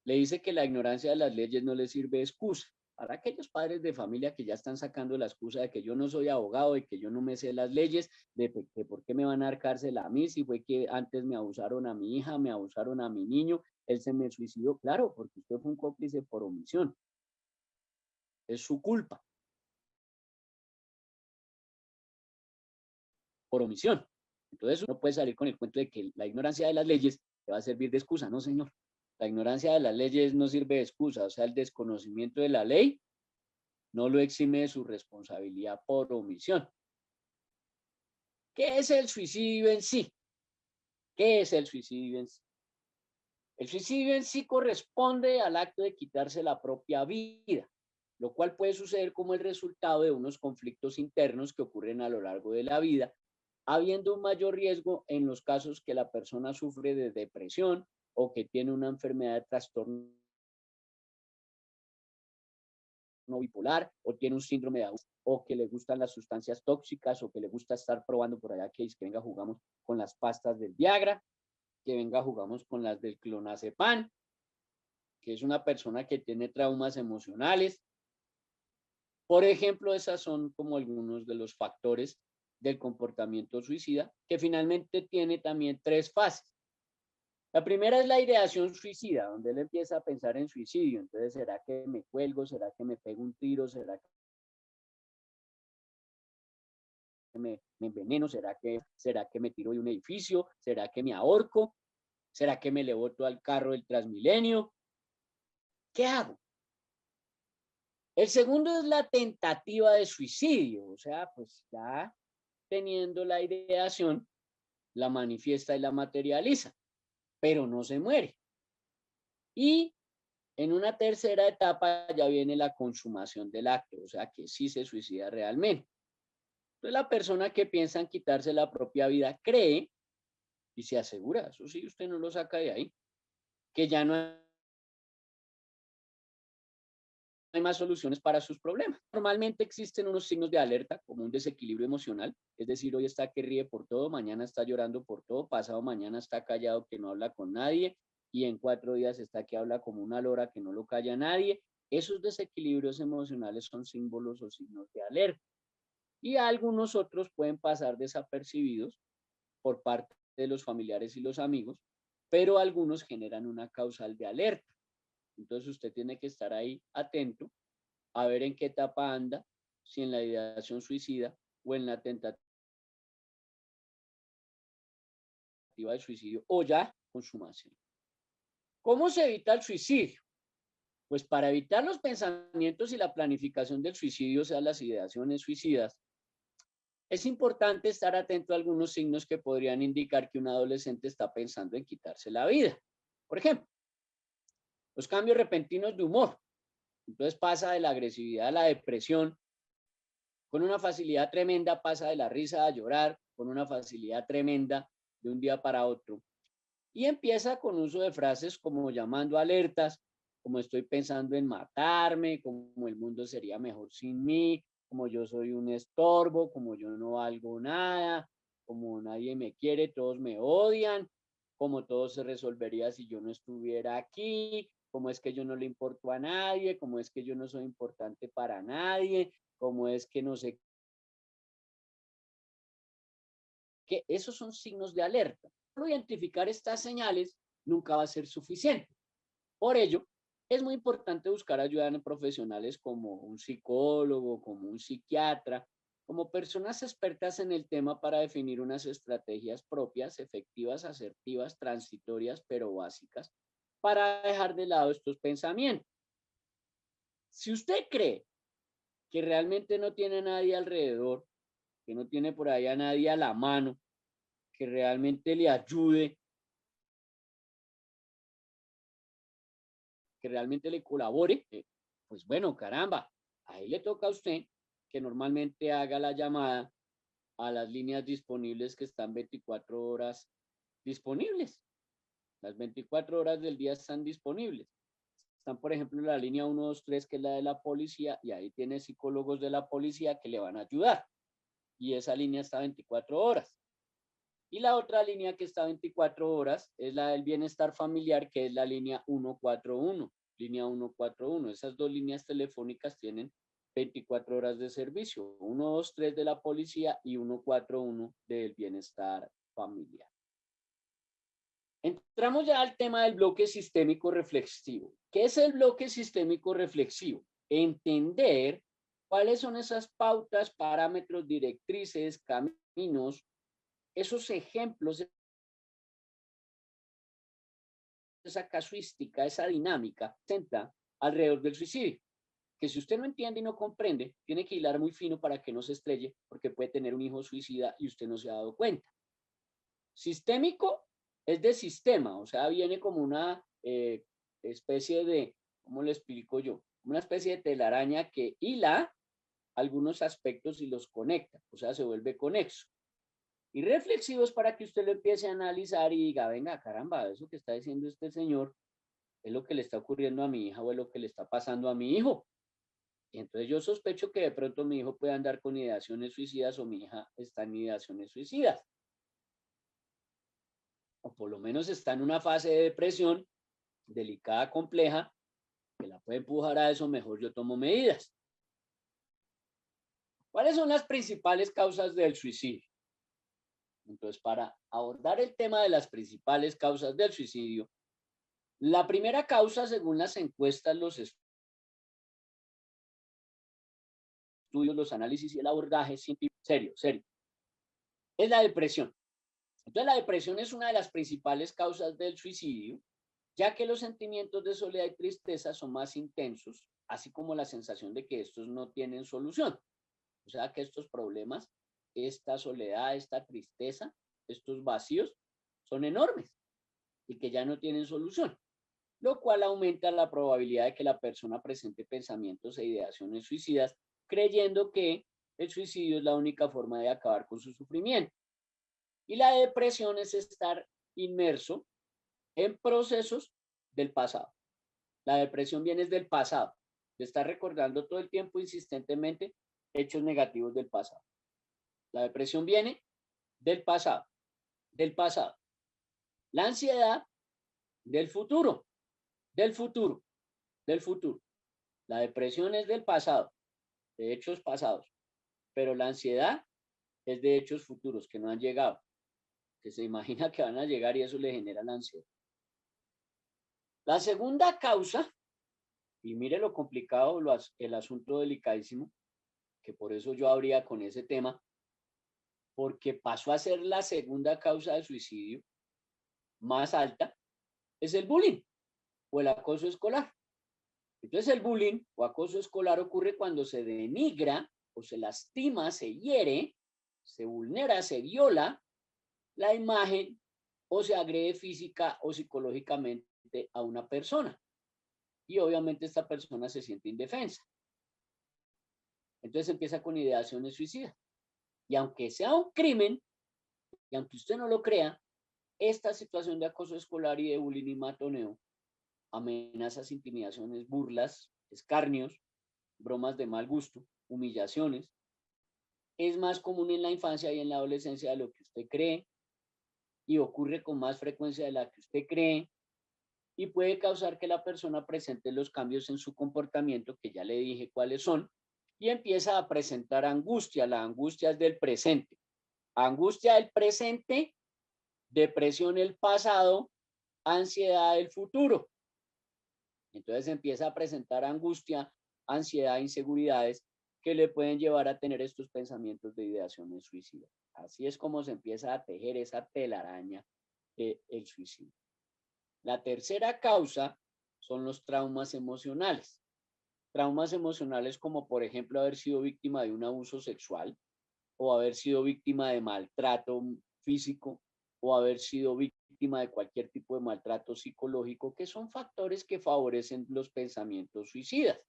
le dice que la ignorancia de las leyes no le sirve de excusa. Para aquellos padres de familia que ya están sacando la excusa de que yo no soy abogado, de que yo no me sé las leyes, de que por qué me van a dar cárcel a mí, si fue que antes me abusaron a mi hija, me abusaron a mi niño, él se me suicidó, claro, porque usted fue un cómplice por omisión. Es su culpa. Por omisión. Entonces uno puede salir con el cuento de que la ignorancia de las leyes te va a servir de excusa. No, señor. La ignorancia de las leyes no sirve de excusa. O sea, el desconocimiento de la ley no lo exime de su responsabilidad por omisión. ¿Qué es el suicidio en sí? ¿Qué es el suicidio en sí? El suicidio en sí corresponde al acto de quitarse la propia vida, lo cual puede suceder como el resultado de unos conflictos internos que ocurren a lo largo de la vida, habiendo un mayor riesgo en los casos que la persona sufre de depresión o que tiene una enfermedad de trastorno bipolar o tiene un síndrome de abuso o que le gustan las sustancias tóxicas o que le gusta estar probando por allá que venga jugamos con las pastas del Viagra que venga, jugamos con las del clonazepam, que es una persona que tiene traumas emocionales. Por ejemplo, esas son como algunos de los factores del comportamiento suicida, que finalmente tiene también 3 fases. La primera es la ideación suicida, donde él empieza a pensar en suicidio. Entonces, ¿será que me cuelgo? ¿Será que me pego un tiro? ¿Será que me enveneno? ¿Será que me tiro de un edificio? ¿Será que me ahorco? ¿Será que me le boto al carro del Transmilenio? ¿Qué hago? El segundo es la tentativa de suicidio, o sea, pues ya teniendo la ideación, la manifiesta y la materializa, pero no se muere. Y en una tercera etapa ya viene la consumación del acto, o sea, que sí se suicida realmente. Entonces la persona que piensa en quitarse la propia vida cree y se asegura, eso sí, usted no lo saca de ahí, que ya no hay más soluciones para sus problemas. Normalmente existen unos signos de alerta, como un desequilibrio emocional, es decir, hoy está que ríe por todo, mañana está llorando por todo, pasado mañana está callado que no habla con nadie, y en 4 días está que habla como una lora que no lo calla nadie. Esos desequilibrios emocionales son símbolos o signos de alerta. Y algunos otros pueden pasar desapercibidos por parte de los familiares y los amigos, pero algunos generan una causal de alerta. Entonces usted tiene que estar ahí atento a ver en qué etapa anda, si en la ideación suicida o en la tentativa de suicidio o ya consumación. ¿Cómo se evita el suicidio? Pues para evitar los pensamientos y la planificación del suicidio, o sea, las ideaciones suicidas, es importante estar atento a algunos signos que podrían indicar que un adolescente está pensando en quitarse la vida. Por ejemplo, los cambios repentinos de humor. Entonces pasa de la agresividad a la depresión, con una facilidad tremenda pasa de la risa a llorar, con una facilidad tremenda de un día para otro. Y empieza con uso de frases como llamando alertas, como estoy pensando en matarme, como el mundo sería mejor sin mí, como yo soy un estorbo, como yo no valgo nada, como nadie me quiere, todos me odian, como todo se resolvería si yo no estuviera aquí, como es que yo no le importo a nadie, como es que yo no soy importante para nadie, como es que no sé qué. Esos son signos de alerta. Solo identificar estas señales nunca va a ser suficiente. Por ello, es muy importante buscar ayuda en profesionales como un psicólogo, como un psiquiatra, como personas expertas en el tema para definir unas estrategias propias, efectivas, asertivas, transitorias, pero básicas, para dejar de lado estos pensamientos. Si usted cree que realmente no tiene nadie alrededor, que no tiene por ahí a nadie a la mano, que realmente le ayude, que realmente le colabore, pues bueno, caramba, ahí le toca a usted que normalmente haga la llamada a las líneas disponibles que están 24 horas disponibles. Las 24 horas del día están disponibles. Están, por ejemplo, en la línea 123, que es la de la policía, y ahí tiene psicólogos de la policía que le van a ayudar. Y esa línea está 24 horas. Y la otra línea que está 24 horas es la del bienestar familiar, que es la línea 141. Línea 141. Esas dos líneas telefónicas tienen 24 horas de servicio. 123 de la policía y 141 del bienestar familiar. Entramos ya al tema del bloque sistémico reflexivo. ¿Qué es el bloque sistémico reflexivo? Entender cuáles son esas pautas, parámetros, directrices, caminos, esos ejemplos, esa casuística, esa dinámica senta alrededor del suicidio, que si usted no entiende y no comprende, tiene que hilar muy fino para que no se estrelle, porque puede tener un hijo suicida y usted no se ha dado cuenta. Sistémico es de sistema, o sea, viene como una especie de, ¿cómo le explico yo? Una especie de telaraña que hila algunos aspectos y los conecta, o sea, se vuelve conexo. Y reflexivos para que usted lo empiece a analizar y diga, venga, caramba, eso que está diciendo este señor es lo que le está ocurriendo a mi hija o es lo que le está pasando a mi hijo. Y entonces yo sospecho que de pronto mi hijo puede andar con ideaciones suicidas o mi hija está en ideaciones suicidas. o por lo menos está en una fase de depresión delicada, compleja, que la puede empujar a eso, mejor yo tomo medidas. ¿Cuáles son las principales causas del suicidio? Entonces, para abordar el tema de las principales causas del suicidio, la primera causa, según las encuestas, los estudios, los análisis y el abordaje científico, serio, es la depresión. Entonces, la depresión es una de las principales causas del suicidio, ya que los sentimientos de soledad y tristeza son más intensos, así como la sensación de que estos no tienen solución. O sea, que estos problemas, esta soledad, esta tristeza, estos vacíos, son enormes y que ya no tienen solución, lo cual aumenta la probabilidad de que la persona presente pensamientos e ideaciones suicidas, creyendo que el suicidio es la única forma de acabar con su sufrimiento. Y la depresión es estar inmerso en procesos del pasado. La depresión viene del pasado, de estar recordando todo el tiempo insistentemente hechos negativos del pasado. La depresión viene del pasado, del pasado. La ansiedad del futuro, del futuro, del futuro. La depresión es del pasado, de hechos pasados, pero la ansiedad es de hechos futuros que no han llegado, que se imagina que van a llegar y eso le genera la ansiedad. La segunda causa, y mire lo complicado, el asunto delicadísimo, que por eso yo abría con ese tema, porque pasó a ser la segunda causa de suicidio más alta, es el bullying o el acoso escolar. Entonces el bullying o acoso escolar ocurre cuando se denigra o se lastima, se hiere, se vulnera, se viola la imagen o se agrede física o psicológicamente a una persona. Y obviamente esta persona se siente indefensa. Entonces empieza con ideaciones suicidas. Y aunque sea un crimen, y aunque usted no lo crea, esta situación de acoso escolar y de bullying y matoneo, amenazas, intimidaciones, burlas, escarnios, bromas de mal gusto, humillaciones, es más común en la infancia y en la adolescencia de lo que usted cree y ocurre con más frecuencia de la que usted cree y puede causar que la persona presente los cambios en su comportamiento, que ya le dije cuáles son, y empieza a presentar angustia. La angustia es del presente. Angustia del presente, depresión el pasado, ansiedad del futuro. Entonces empieza a presentar angustia, ansiedad, inseguridades que le pueden llevar a tener estos pensamientos de ideaciones suicidas. Así es como se empieza a tejer esa telaraña del suicidio. La tercera causa son los traumas emocionales. Traumas emocionales como por ejemplo haber sido víctima de un abuso sexual o haber sido víctima de maltrato físico o haber sido víctima de cualquier tipo de maltrato psicológico, que son factores que favorecen los pensamientos suicidas,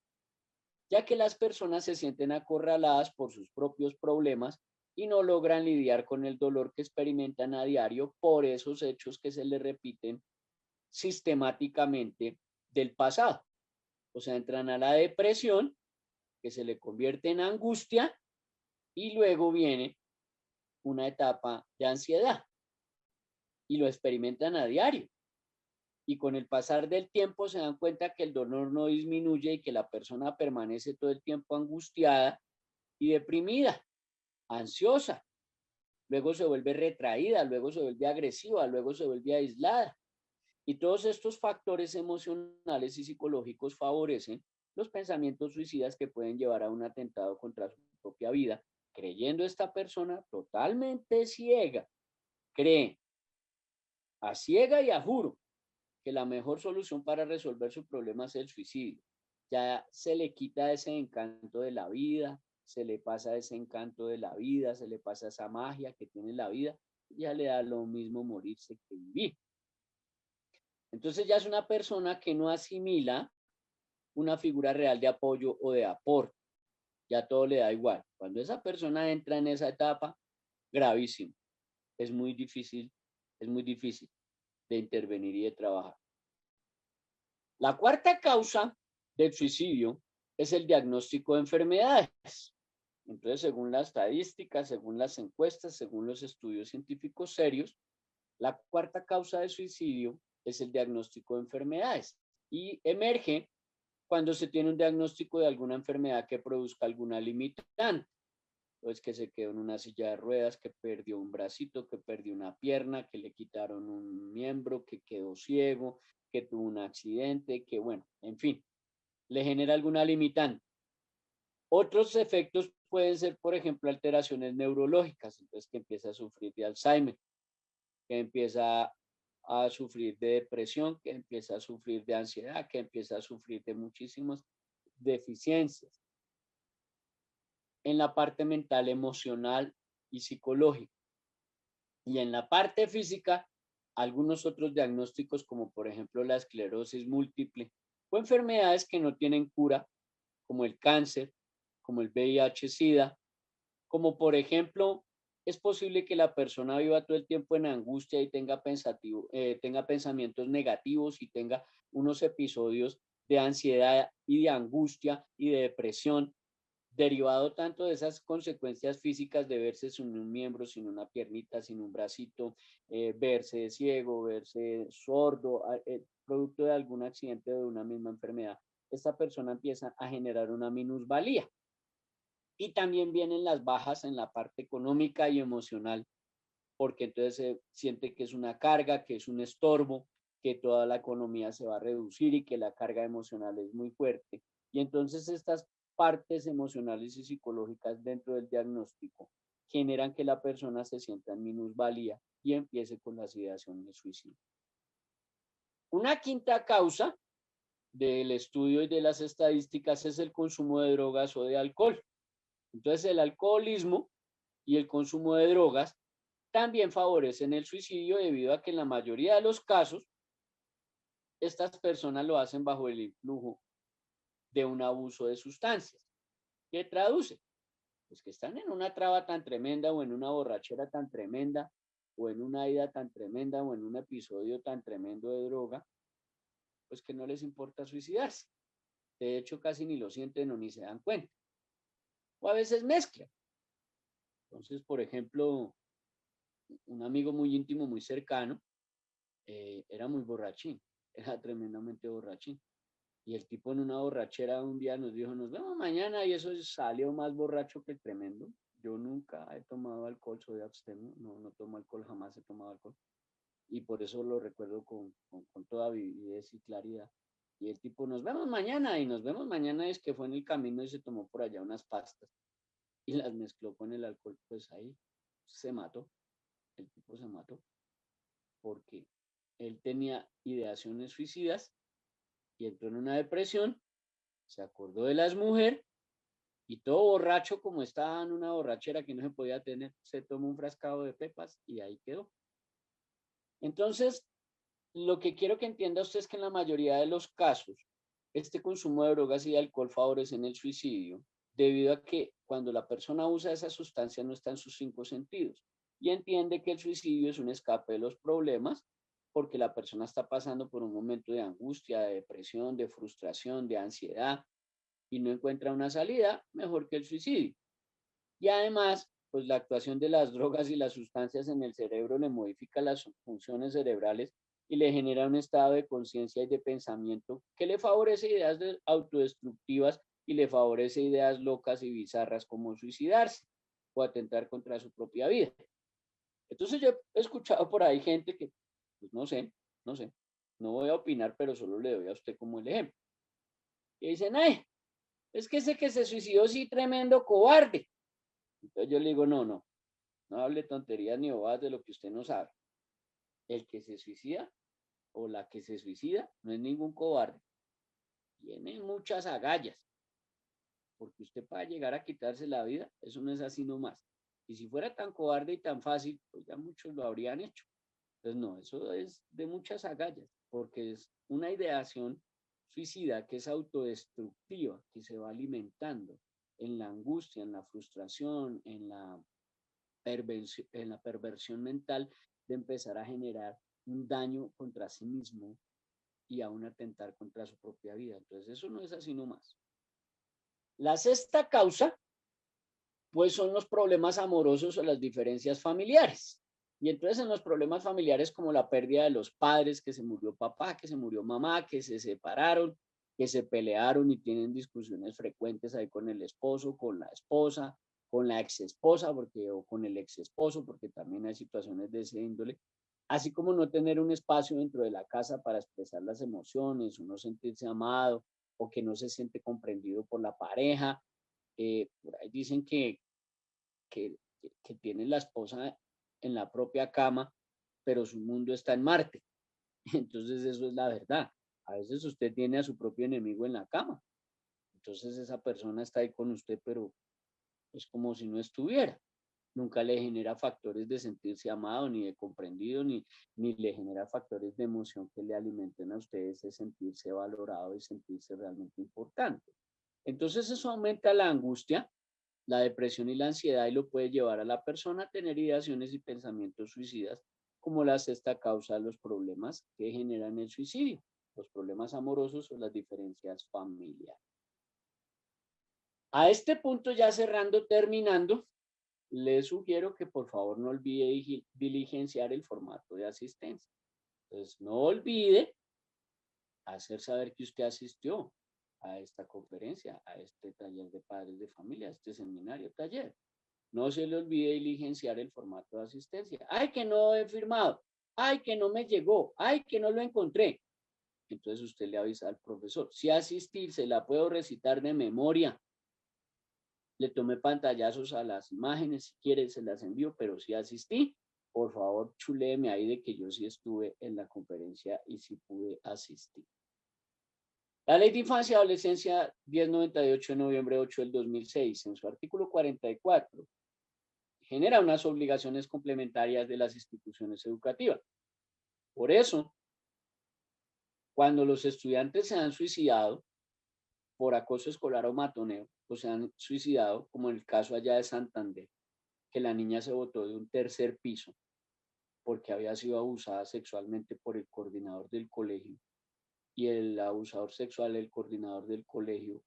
ya que las personas se sienten acorraladas por sus propios problemas y no logran lidiar con el dolor que experimentan a diario por esos hechos que se les repiten sistemáticamente del pasado. O sea, entran a la depresión, que se le convierte en angustia, y luego viene una etapa de ansiedad. Y lo experimentan a diario. Y con el pasar del tiempo se dan cuenta que el dolor no disminuye y que la persona permanece todo el tiempo angustiada y deprimida, ansiosa. Luego se vuelve retraída, luego se vuelve agresiva, luego se vuelve aislada. Y todos estos factores emocionales y psicológicos favorecen los pensamientos suicidas que pueden llevar a un atentado contra su propia vida, creyendo esta persona totalmente ciega. Cree a ciega y a juro que la mejor solución para resolver su problema es el suicidio. Ya se le quita ese encanto de la vida, se le pasa ese encanto de la vida, se le pasa esa magia que tiene la vida, ya le da lo mismo morirse que vivir. Entonces ya es una persona que no asimila una figura real de apoyo o de aporte. Ya todo le da igual. Cuando esa persona entra en esa etapa, gravísimo. Es muy difícil de intervenir y de trabajar. La cuarta causa del suicidio es el diagnóstico de enfermedades. Entonces, según las estadísticas, según las encuestas, según los estudios científicos serios, La cuarta causa de suicidio es el diagnóstico de enfermedades y emerge cuando se tiene un diagnóstico de alguna enfermedad que produzca alguna limitante. Pues que se quedó en una silla de ruedas, que perdió un bracito, que perdió una pierna, que le quitaron un miembro, que quedó ciego, que tuvo un accidente, que bueno, en fin, le genera alguna limitante. Otros efectos pueden ser, por ejemplo, alteraciones neurológicas, entonces que empieza a sufrir de Alzheimer, que empieza a sufrir de depresión, que empieza a sufrir de ansiedad, que empieza a sufrir de muchísimas deficiencias en la parte mental, emocional y psicológica. Y en la parte física, algunos otros diagnósticos como por ejemplo la esclerosis múltiple o enfermedades que no tienen cura, como el cáncer, como el VIH-Sida, como por ejemplo, es posible que la persona viva todo el tiempo en angustia y tenga pensamientos negativos y tenga unos episodios de ansiedad y de angustia y de depresión derivado tanto de esas consecuencias físicas de verse sin un miembro, sin una piernita, sin un bracito, verse ciego, verse sordo, producto de algún accidente o de una misma enfermedad, esta persona empieza a generar una minusvalía. Y también vienen las bajas en la parte económica y emocional, porque entonces se siente que es una carga, que es un estorbo, que toda la economía se va a reducir y que la carga emocional es muy fuerte. Y entonces estas partes emocionales y psicológicas dentro del diagnóstico generan que la persona se sienta en minusvalía y empiece con las ideaciones de suicidio. Una quinta causa del estudio y de las estadísticas es el consumo de drogas o de alcohol. Entonces el alcoholismo y el consumo de drogas también favorecen el suicidio debido a que en la mayoría de los casos estas personas lo hacen bajo el influjo de un abuso de sustancias. ¿Qué traduce? Pues que están en una traba tan tremenda o en una borrachera tan tremenda o en una ida tan tremenda o en un episodio tan tremendo de droga, pues que no les importa suicidarse. De hecho, casi ni lo sienten o ni se dan cuenta. O a veces mezclan. Entonces, por ejemplo, un amigo muy íntimo, muy cercano, era muy borrachín, era tremendamente borrachín. Y el tipo en una borrachera un día nos dijo, nos vemos mañana, y eso salió más borracho que el tremendo. Yo nunca he tomado alcohol, soy abstemio, no tomo alcohol, jamás he tomado alcohol. Y por eso lo recuerdo con toda vividez y claridad. Y el tipo, nos vemos mañana, y nos vemos mañana, es que fue en el camino y se tomó por allá unas pastas y las mezcló con el alcohol, pues ahí se mató, el tipo se mató, porque él tenía ideaciones suicidas y entró en una depresión, se acordó de las mujeres y todo borracho como estaba en una borrachera que no se podía tener, se tomó un frascado de pepas y ahí quedó. Entonces, lo que quiero que entienda usted es que en la mayoría de los casos, este consumo de drogas y de alcohol favorecen el suicidio debido a que cuando la persona usa esa sustancia no está en sus cinco sentidos y entiende que el suicidio es un escape de los problemas porque la persona está pasando por un momento de angustia, de depresión, de frustración, de ansiedad y no encuentra una salida mejor que el suicidio. Y además, pues la actuación de las drogas y las sustancias en el cerebro le modifica las funciones cerebrales y le genera un estado de conciencia y de pensamiento que le favorece ideas autodestructivas y le favorece ideas locas y bizarras como suicidarse o atentar contra su propia vida. Entonces yo he escuchado por ahí gente que, pues no voy a opinar, pero solo le doy a usted como el ejemplo. Y dicen, ay, es que ese que se suicidó sí, tremendo cobarde. Entonces yo le digo, no hable tonterías ni bobadas de lo que usted no sabe. El que se suicida o la que se suicida no es ningún cobarde. Tiene muchas agallas. Porque usted para llegar a quitarse la vida, eso no es así nomás. Y si fuera tan cobarde y tan fácil, pues ya muchos lo habrían hecho. Entonces no, eso es de muchas agallas, porque es una ideación suicida que es autodestructiva, que se va alimentando en la angustia, en la frustración, en la perversión mental de empezar a generar un daño contra sí mismo y aún atentar contra su propia vida. Entonces eso no es así nomás. La sexta causa, pues son los problemas amorosos o las diferencias familiares. Y entonces en los problemas familiares como la pérdida de los padres, que se murió papá, que se murió mamá, que se separaron, que se pelearon y tienen discusiones frecuentes ahí con el esposo, con la esposa, con la exesposa, o con el exesposo, porque también hay situaciones de ese índole, así como no tener un espacio dentro de la casa para expresar las emociones, o no sentirse amado, o que no se siente comprendido por la pareja. Por ahí dicen que tiene la esposa en la propia cama, pero su mundo está en Marte. Entonces eso es la verdad. A veces usted tiene a su propio enemigo en la cama. Entonces esa persona está ahí con usted, pero es como si no estuviera. Nunca le genera factores de sentirse amado, ni de comprendido, ni le genera factores de emoción que le alimenten a ustedes de sentirse valorado y sentirse realmente importante. Entonces eso aumenta la angustia, la depresión y la ansiedad y lo puede llevar a la persona a tener ideaciones y pensamientos suicidas como la sexta causa de los problemas que generan el suicidio, los problemas amorosos o las diferencias familiares. A este punto, ya cerrando, terminando, les sugiero que por favor no olvide diligenciar el formato de asistencia. Entonces, no olvide hacer saber que usted asistió a esta conferencia, a este taller de padres de familia, a este seminario, taller. No se le olvide diligenciar el formato de asistencia. Ay, que no he firmado. Ay, que no me llegó. Ay, que no lo encontré. Entonces usted le avisa al profesor. Si asistir, se la puedo recitar de memoria. Le tomé pantallazos a las imágenes, si quiere se las envío, pero si asistí, por favor, chuléeme ahí de que yo sí estuve en la conferencia y sí pude asistir. La Ley de Infancia y Adolescencia 1098 de noviembre 8 del 2006, en su artículo 44, genera unas obligaciones complementarias de las instituciones educativas. Por eso, cuando los estudiantes se han suicidado por acoso escolar o matoneo, o se han suicidado, como en el caso allá de Santander, que la niña se botó de un tercer piso porque había sido abusada sexualmente por el coordinador del colegio, y el abusador sexual, el coordinador del colegio,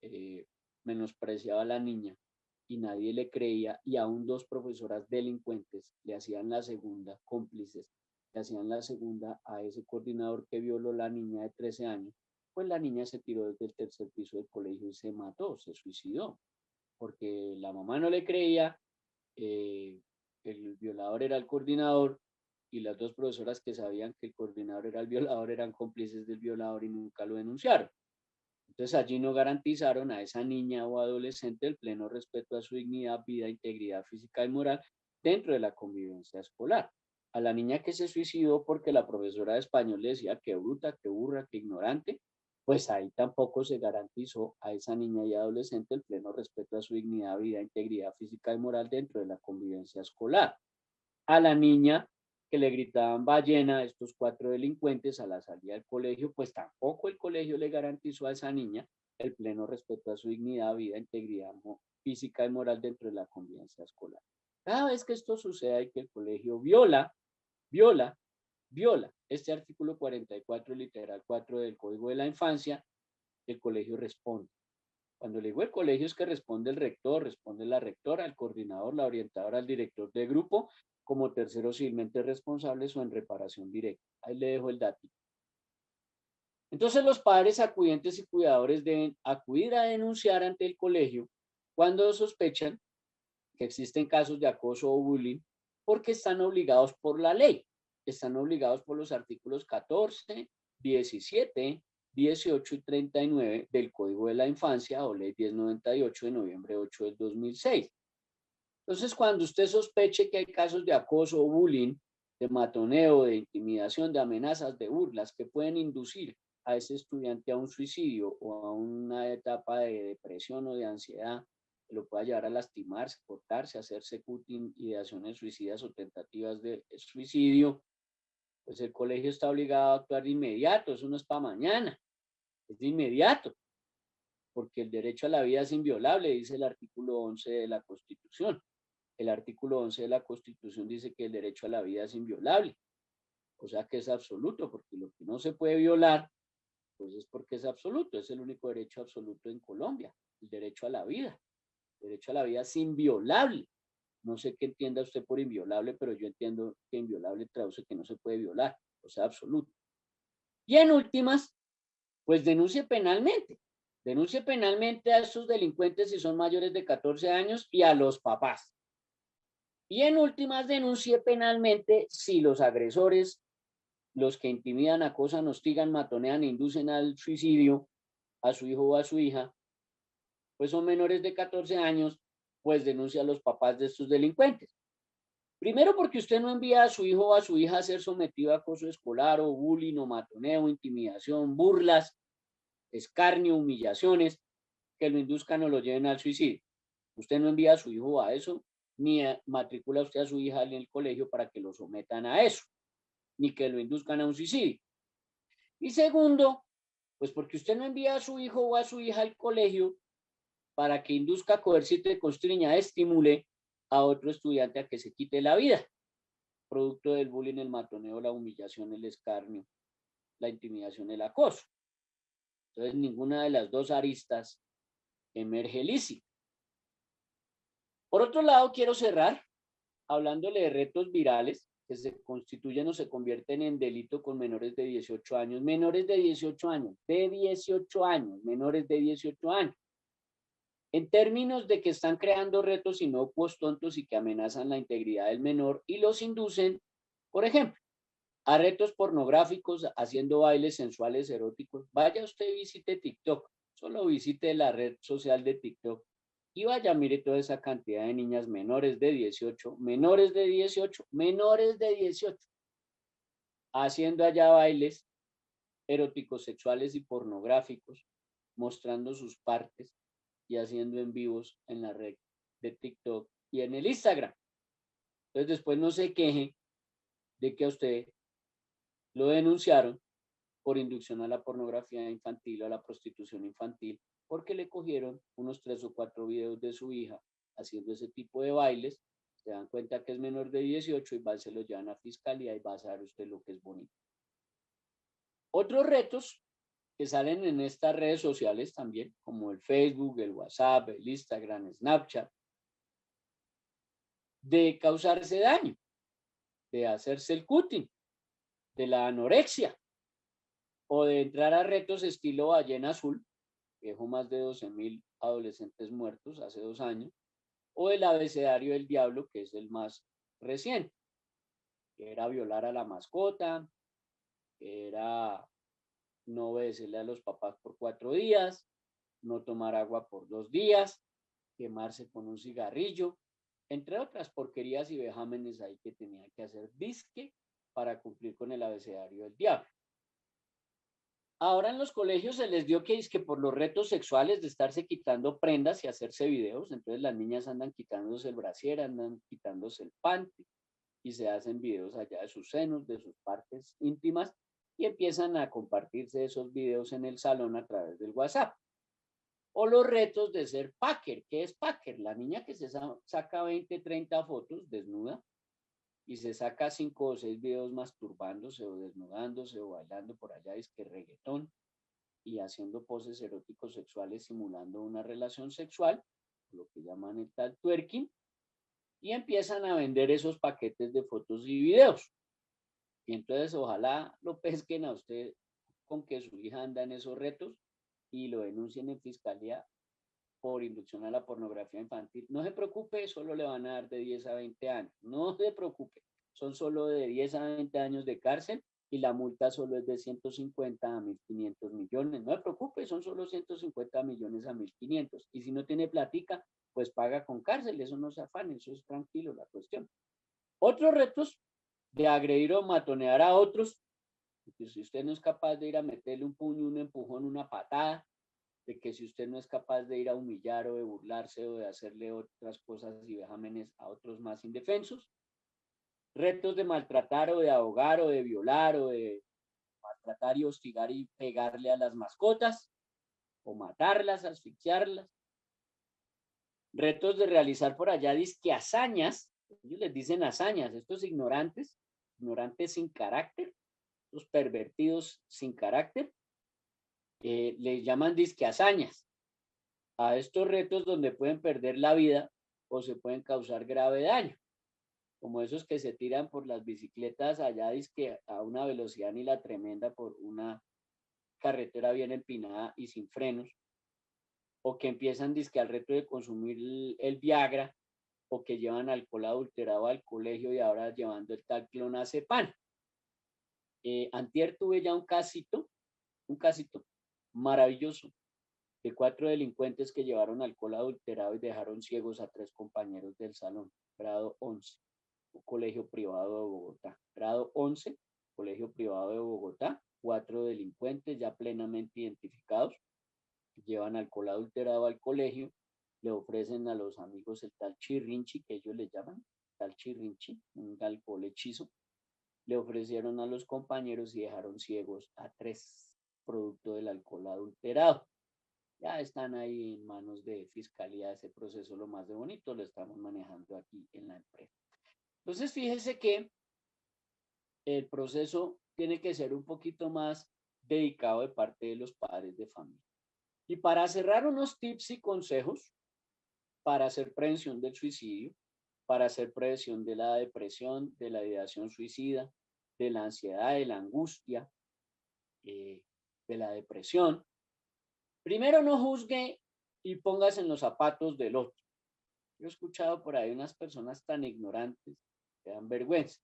eh, menospreciaba a la niña y nadie le creía, y aún dos profesoras delincuentes le hacían la segunda, cómplices, le hacían la segunda a ese coordinador que violó a la niña de 13 años, pues la niña se tiró desde el tercer piso del colegio y se mató, se suicidó, porque la mamá no le creía, eh, el violador era el coordinador, y las dos profesoras que sabían que el coordinador era el violador eran cómplices del violador y nunca lo denunciaron. Entonces allí no garantizaron a esa niña o adolescente el pleno respeto a su dignidad, vida, integridad física y moral dentro de la convivencia escolar. A la niña que se suicidó porque la profesora de español le decía que bruta, que burra, que ignorante, pues ahí tampoco se garantizó a esa niña y adolescente el pleno respeto a su dignidad, vida, integridad física y moral dentro de la convivencia escolar. A la niña que le gritaban ballena a estos cuatro delincuentes a la salida del colegio, pues tampoco el colegio le garantizó a esa niña el pleno respeto a su dignidad, vida, integridad física y moral dentro de la convivencia escolar. Cada vez que esto suceda y que el colegio viola este artículo 44, literal 4 del Código de la Infancia, el colegio responde. Cuando le digo el colegio es que responde el rector, responde la rectora, el coordinador, la orientadora, el director de grupo, como terceros civilmente responsables o en reparación directa. Ahí le dejo el dato. Entonces los padres acudientes y cuidadores deben acudir a denunciar ante el colegio cuando sospechan que existen casos de acoso o bullying, porque están obligados por la ley. Están obligados por los artículos 14, 17, 18 y 39 del Código de la Infancia o Ley 1098 de noviembre 8 del 2006. Entonces, cuando usted sospeche que hay casos de acoso o bullying, de matoneo, de intimidación, de amenazas, de burlas que pueden inducir a ese estudiante a un suicidio o a una etapa de depresión o de ansiedad, que lo pueda llevar a lastimarse, cortarse, hacerse cutting, ideaciones suicidas o tentativas de suicidio, pues el colegio está obligado a actuar de inmediato. Eso no es para mañana, es de inmediato, porque el derecho a la vida es inviolable, dice el artículo 11 de la Constitución. El artículo 11 de la Constitución dice que el derecho a la vida es inviolable, o sea que es absoluto, porque lo que no se puede violar, pues es porque es absoluto, es el único derecho absoluto en Colombia, el derecho a la vida. El derecho a la vida es inviolable, No sé qué entienda usted por inviolable, pero yo entiendo que inviolable traduce que no se puede violar, o sea, absoluto. Y en últimas, pues denuncie penalmente. Denuncie penalmente a estos delincuentes si son mayores de 14 años y a los papás. Y en últimas, denuncie penalmente si los agresores, los que intimidan, acosan, hostigan, matonean e inducen al suicidio a su hijo o a su hija, pues son menores de 14 años, pues denuncia a los papás de estos delincuentes. Primero porque usted no envía a su hijo o a su hija a ser sometido a acoso escolar o bullying o matoneo, intimidación, burlas, escarnio, humillaciones que lo induzcan o lo lleven al suicidio. Usted no envía a su hijo a eso, ni matricula usted a su hija en el colegio para que lo sometan a eso, ni que lo induzcan a un suicidio. Y segundo, pues porque usted no envía a su hijo o a su hija al colegio para que induzca, coercite, constriña, estimule a otro estudiante a que se quite la vida, producto del bullying, el matoneo, la humillación, el escarnio, la intimidación, el acoso. Entonces, ninguna de las dos aristas emerge lícita. Por otro lado, quiero cerrar hablándole de retos virales que se constituyen o se convierten en delito con menores de 18 años. Menores de 18 años, menores de 18 años. En términos de que están creando retos inocuos, tontos y que amenazan la integridad del menor y los inducen, por ejemplo, a retos pornográficos, haciendo bailes sensuales eróticos. Vaya usted y visite TikTok, solo visite la red social de TikTok y vaya, mire toda esa cantidad de niñas menores de 18, haciendo allá bailes eróticos, sexuales y pornográficos, mostrando sus partes y haciendo en vivos en la red de TikTok y en el Instagram. Entonces después no se queje de que a usted lo denunciaron por inducción a la pornografía infantil o a la prostitución infantil, porque le cogieron unos 3 o 4 videos de su hija haciendo ese tipo de bailes, se dan cuenta que es menor de 18 y se lo llevan a fiscalía y va a saber usted lo que es bonito. Otros retos que salen en estas redes sociales también, como el Facebook, el WhatsApp, el Instagram, Snapchat, de causarse daño, de hacerse el cutting, de la anorexia, o de entrar a retos estilo ballena azul, que dejó más de 12,000 adolescentes muertos hace 2 años, o el abecedario del diablo, que es el más reciente, que era violar a la mascota, que era no obedecerle a los papás por 4 días, no tomar agua por 2 días, quemarse con un cigarrillo, entre otras porquerías y vejámenes ahí que tenía que hacer disque para cumplir con el abecedario del diablo. Ahora en los colegios se les dio que es que por los retos sexuales de estarse quitando prendas y hacerse videos, entonces las niñas andan quitándose el brasier, andan quitándose el panty y se hacen videos allá de sus senos, de sus partes íntimas y empiezan a compartirse esos videos en el salón a través del WhatsApp. O los retos de ser packer. ¿Qué es packer? La niña que se saca 20, 30 fotos desnuda y se saca 5 o 6 videos masturbándose o desnudándose o bailando por allá, es que reggaetón, y haciendo poses eróticos sexuales simulando una relación sexual, lo que llaman el tal twerking, y empiezan a vender esos paquetes de fotos y videos. Y entonces ojalá lo pesquen a usted con que su hija anda en esos retos y lo denuncien en fiscalía por inducción a la pornografía infantil. No se preocupe, solo le van a dar de 10 a 20 años. No se preocupe, son solo de 10 a 20 años de cárcel y la multa solo es de 150 a 1.500 millones. No se preocupe, son solo 150 millones a 1.500. Y si no tiene platica, pues paga con cárcel. Eso no se afane, eso es tranquilo la cuestión. Otros retos de agredir o matonear a otros, porque si usted no es capaz de ir a meterle un puño, un empujón, una patada, de que si usted no es capaz de ir a humillar o de burlarse o de hacerle otras cosas y vejámenes a otros más indefensos, retos de maltratar o de ahogar o de violar o de maltratar y hostigar y pegarle a las mascotas o matarlas, asfixiarlas, retos de realizar por allá disque hazañas, ellos les dicen hazañas, estos ignorantes, ignorantes sin carácter, estos pervertidos sin carácter, les llaman disque hazañas a estos retos donde pueden perder la vida o se pueden causar grave daño, como esos que se tiran por las bicicletas allá dizque a una velocidad ni la tremenda por una carretera bien empinada y sin frenos, o que empiezan dizque al reto de consumir el Viagra, o que llevan alcohol adulterado al colegio y ahora llevando el tal clonazepam. Antier tuve ya un casito maravilloso de 4 delincuentes que llevaron alcohol adulterado y dejaron ciegos a 3 compañeros del salón, grado 11, un colegio privado de Bogotá. Grado 11, colegio privado de Bogotá, 4 delincuentes ya plenamente identificados, llevan alcohol adulterado al colegio, le ofrecen a los amigos el tal chirrinchi, que ellos le llaman, tal chirrinchi, un alcohol hechizo, le ofrecieron a los compañeros y dejaron ciegos a 3, producto del alcohol adulterado. Ya están ahí en manos de fiscalía ese proceso, lo más de bonito, lo estamos manejando aquí en la empresa. Entonces, fíjese que el proceso tiene que ser un poquito más dedicado de parte de los padres de familia. Y para cerrar, unos tips y consejos para hacer prevención del suicidio, para hacer prevención de la depresión, de la ideación suicida, de la ansiedad, de la angustia, de la depresión. Primero, no juzgue y póngase en los zapatos del otro. Yo he escuchado por ahí unas personas tan ignorantes que dan vergüenza.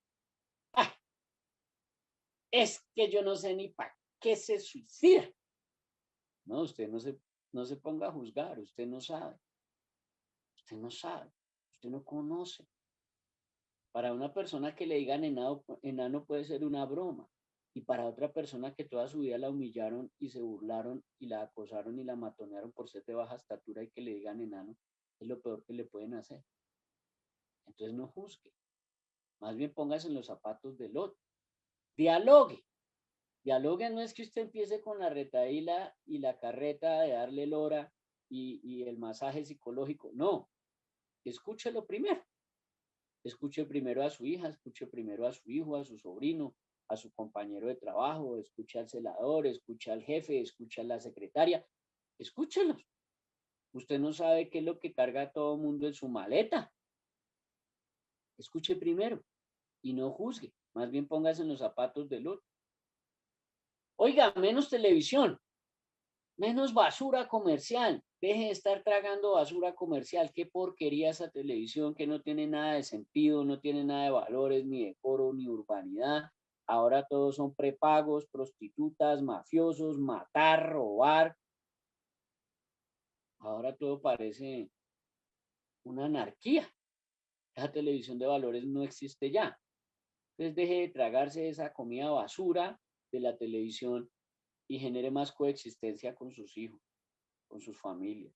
¡Ah! Es que yo no sé ni para qué se suicida. No, usted no se ponga a juzgar, usted no sabe. Usted no sabe, usted no conoce. Para una persona que le digan enano puede ser una broma. Y para otra persona que toda su vida la humillaron y se burlaron y la acosaron y la matonearon por ser de baja estatura y que le digan enano, es lo peor que le pueden hacer. Entonces no juzgue. Más bien póngase en los zapatos del otro. Dialogue. Dialogue no es que usted empiece con la retaíla y la carreta de darle lora y el masaje psicológico. No. Escúchelo primero. Escuche primero a su hija, escuche primero a su hijo, a su sobrino, a su compañero de trabajo, escuche al celador, escuche al jefe, escuche a la secretaria, escúchelos. Usted no sabe qué es lo que carga todo el mundo en su maleta. Escuche primero y no juzgue, más bien póngase en los zapatos del otro. Oiga, menos televisión, menos basura comercial. Deje de estar tragando basura comercial. Qué porquería esa televisión que no tiene nada de sentido, no tiene nada de valores, ni decoro, ni urbanidad. Ahora todos son prepagos, prostitutas, mafiosos, matar, robar. Ahora todo parece una anarquía. Esa televisión de valores no existe ya. Entonces deje de tragarse esa comida basura de la televisión y genere más coexistencia con sus hijos, con sus familias.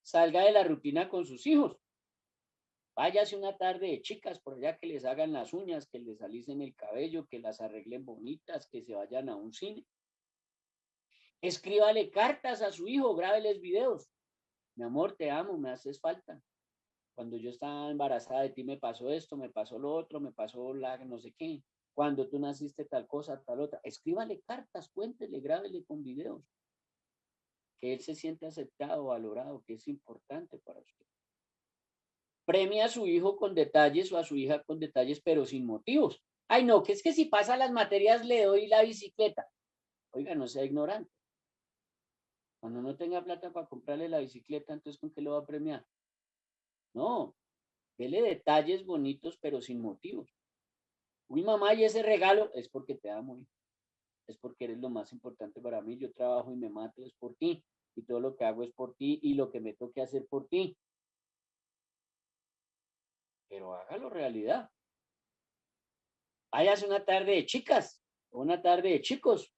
Salga de la rutina con sus hijos. Váyase una tarde de chicas por allá que les hagan las uñas, que les alisen el cabello, que las arreglen bonitas, que se vayan a un cine. Escríbale cartas a su hijo, grábeles videos. Mi amor, te amo, me haces falta. Cuando yo estaba embarazada de ti me pasó esto, me pasó lo otro, me pasó la no sé qué. Cuando tú naciste tal cosa, tal otra. Escríbale cartas, cuéntele, grábele con videos. Que él se siente aceptado, valorado, que es importante para usted. Premia a su hijo con detalles o a su hija con detalles, pero sin motivos. Ay, no, que es que si pasa las materias le doy la bicicleta. Oiga, no sea ignorante. Cuando no tenga plata para comprarle la bicicleta, entonces ¿con qué lo va a premiar? No, dele detalles bonitos, pero sin motivos. Uy, mamá, y ese regalo es porque te amo, hijo. Es porque eres lo más importante para mí. Yo trabajo y me mato, es por ti. Y todo lo que hago es por ti y lo que me toque hacer por ti. Pero hágalo realidad. Váyase una tarde de chicas, una tarde de chicos.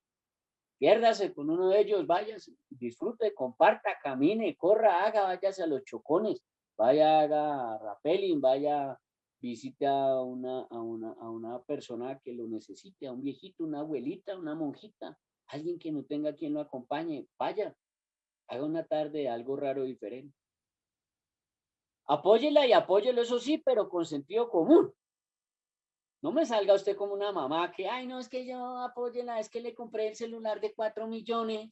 Piérdase con uno de ellos, váyase, disfrute, comparta, camine, corra, haga, váyase a los chocones, vaya, haga rappelling, vaya, visite a una persona que lo necesite, a un viejito, una abuelita, una monjita, alguien que no tenga quien lo acompañe, vaya, haga una tarde de algo raro diferente. Apóyela y apóyelo, eso sí, pero con sentido común. No me salga usted como una mamá que, ay, no, es que yo apóyela, es que le compré el celular de 4 millones,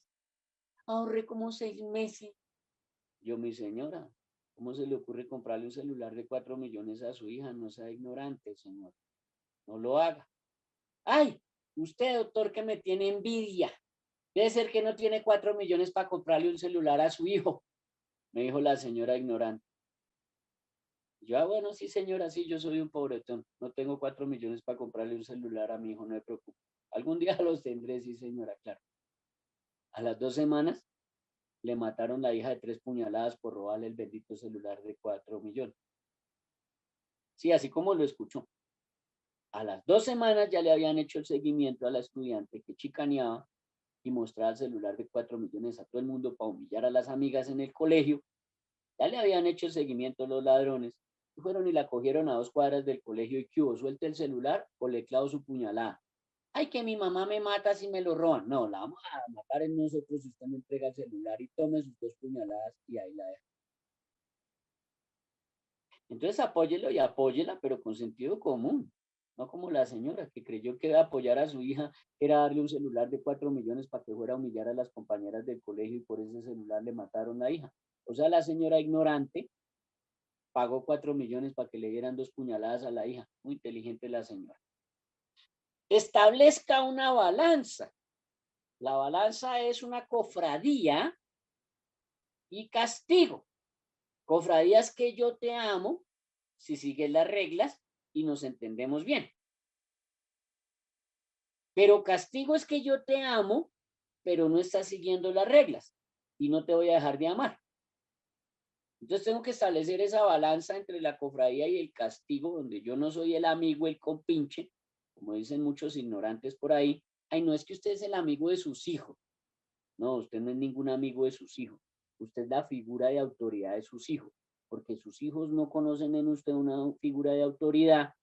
ahorré como 6 meses. Yo, mi señora, ¿Cómo se le ocurre comprarle un celular de 4 millones a su hija? No sea ignorante, señor. No lo haga. ¡Ay! Usted, doctor, que me tiene envidia. Debe ser que no tiene 4 millones para comprarle un celular a su hijo, me dijo la señora ignorante. Yo, bueno, sí, señora, sí, yo soy un pobretón. No tengo 4 millones para comprarle un celular a mi hijo, no me preocupe. Algún día los tendré, sí, señora, claro. A las 2 semanas le mataron la hija de 3 puñaladas por robarle el bendito celular de 4 millones. Sí, así como lo escuchó. A las 2 semanas ya le habían hecho el seguimiento a la estudiante que chicaneaba y mostraba el celular de 4 millones a todo el mundo para humillar a las amigas en el colegio. Ya le habían hecho el seguimiento a los ladrones. Y fueron y la cogieron a 2 cuadras del colegio y ¿qué hubo? ¿Suelte el celular o le clavo su puñalada? Ay, que mi mamá me mata si me lo roban. No, la vamos a matar en nosotros si usted me entrega el celular y tome sus 2 puñaladas y ahí la deja. Entonces apóyelo y apóyela, pero con sentido común. No como la señora que creyó que apoyar a su hija era darle un celular de 4 millones para que fuera a humillar a las compañeras del colegio y por ese celular le mataron a la hija. O sea, la señora ignorante pagó 4 millones para que le dieran 2 puñaladas a la hija. Muy inteligente la señora. Establezca una balanza. La balanza es una cofradía y castigo. Cofradía es que yo te amo si sigues las reglas y nos entendemos bien. Pero castigo es que yo te amo, pero no estás siguiendo las reglas y no te voy a dejar de amar. Entonces tengo que establecer esa balanza entre la cofradía y el castigo, donde yo no soy el amigo, el compinche, como dicen muchos ignorantes por ahí. Ay, no es que usted es el amigo de sus hijos. No, usted no es ningún amigo de sus hijos. Usted es la figura de autoridad de sus hijos, porque sus hijos no conocen en usted una figura de autoridad,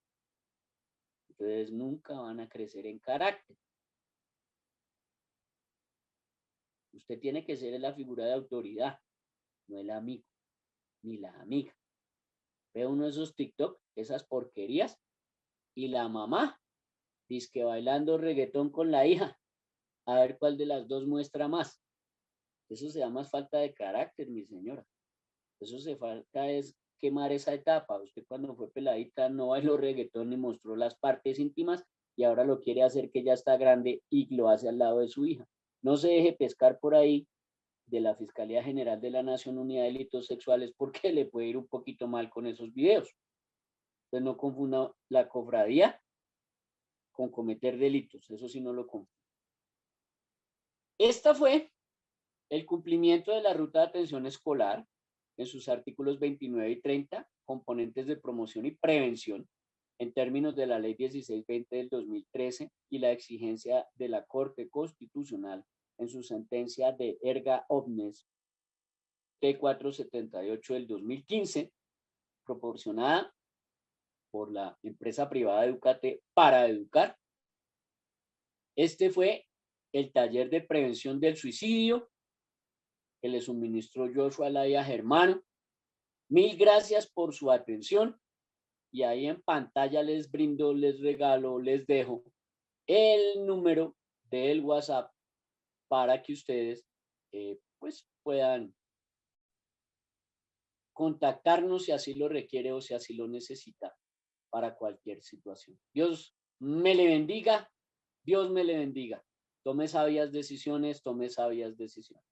entonces nunca van a crecer en carácter. Usted tiene que ser la figura de autoridad, no el amigo, ni la amiga. Ve uno de esos TikTok, esas porquerías, y la mamá dice que bailando reggaetón con la hija, a ver cuál de las dos muestra más. Eso se llama falta de carácter, mi señora. Eso se falta es quemar esa etapa. Usted cuando fue peladita no bailó reggaetón ni mostró las partes íntimas y ahora lo quiere hacer que ya está grande y lo hace al lado de su hija. No se deje pescar por ahí de la Fiscalía General de la Nación Unidad de Delitos Sexuales porque le puede ir un poquito mal con esos videos. Entonces no confunda la cofradía con cometer delitos, eso sí no lo confunda. Esta fue el cumplimiento de la ruta de atención escolar en sus artículos 29 y 30, componentes de promoción y prevención en términos de la Ley 1620 del 2013 y la exigencia de la Corte Constitucional en su sentencia de erga omnes T478 del 2015, proporcionada por la empresa privada Educate para educar. Este fue el taller de prevención del suicidio que le suministró Joshua Laya Germano. Mil gracias por su atención y ahí en pantalla les brindo, les regalo, les dejo el número del WhatsApp para que ustedes pues puedan contactarnos si así lo requiere o si así lo necesita para cualquier situación. Dios me le bendiga, Dios me le bendiga. Tome sabias decisiones, tome sabias decisiones.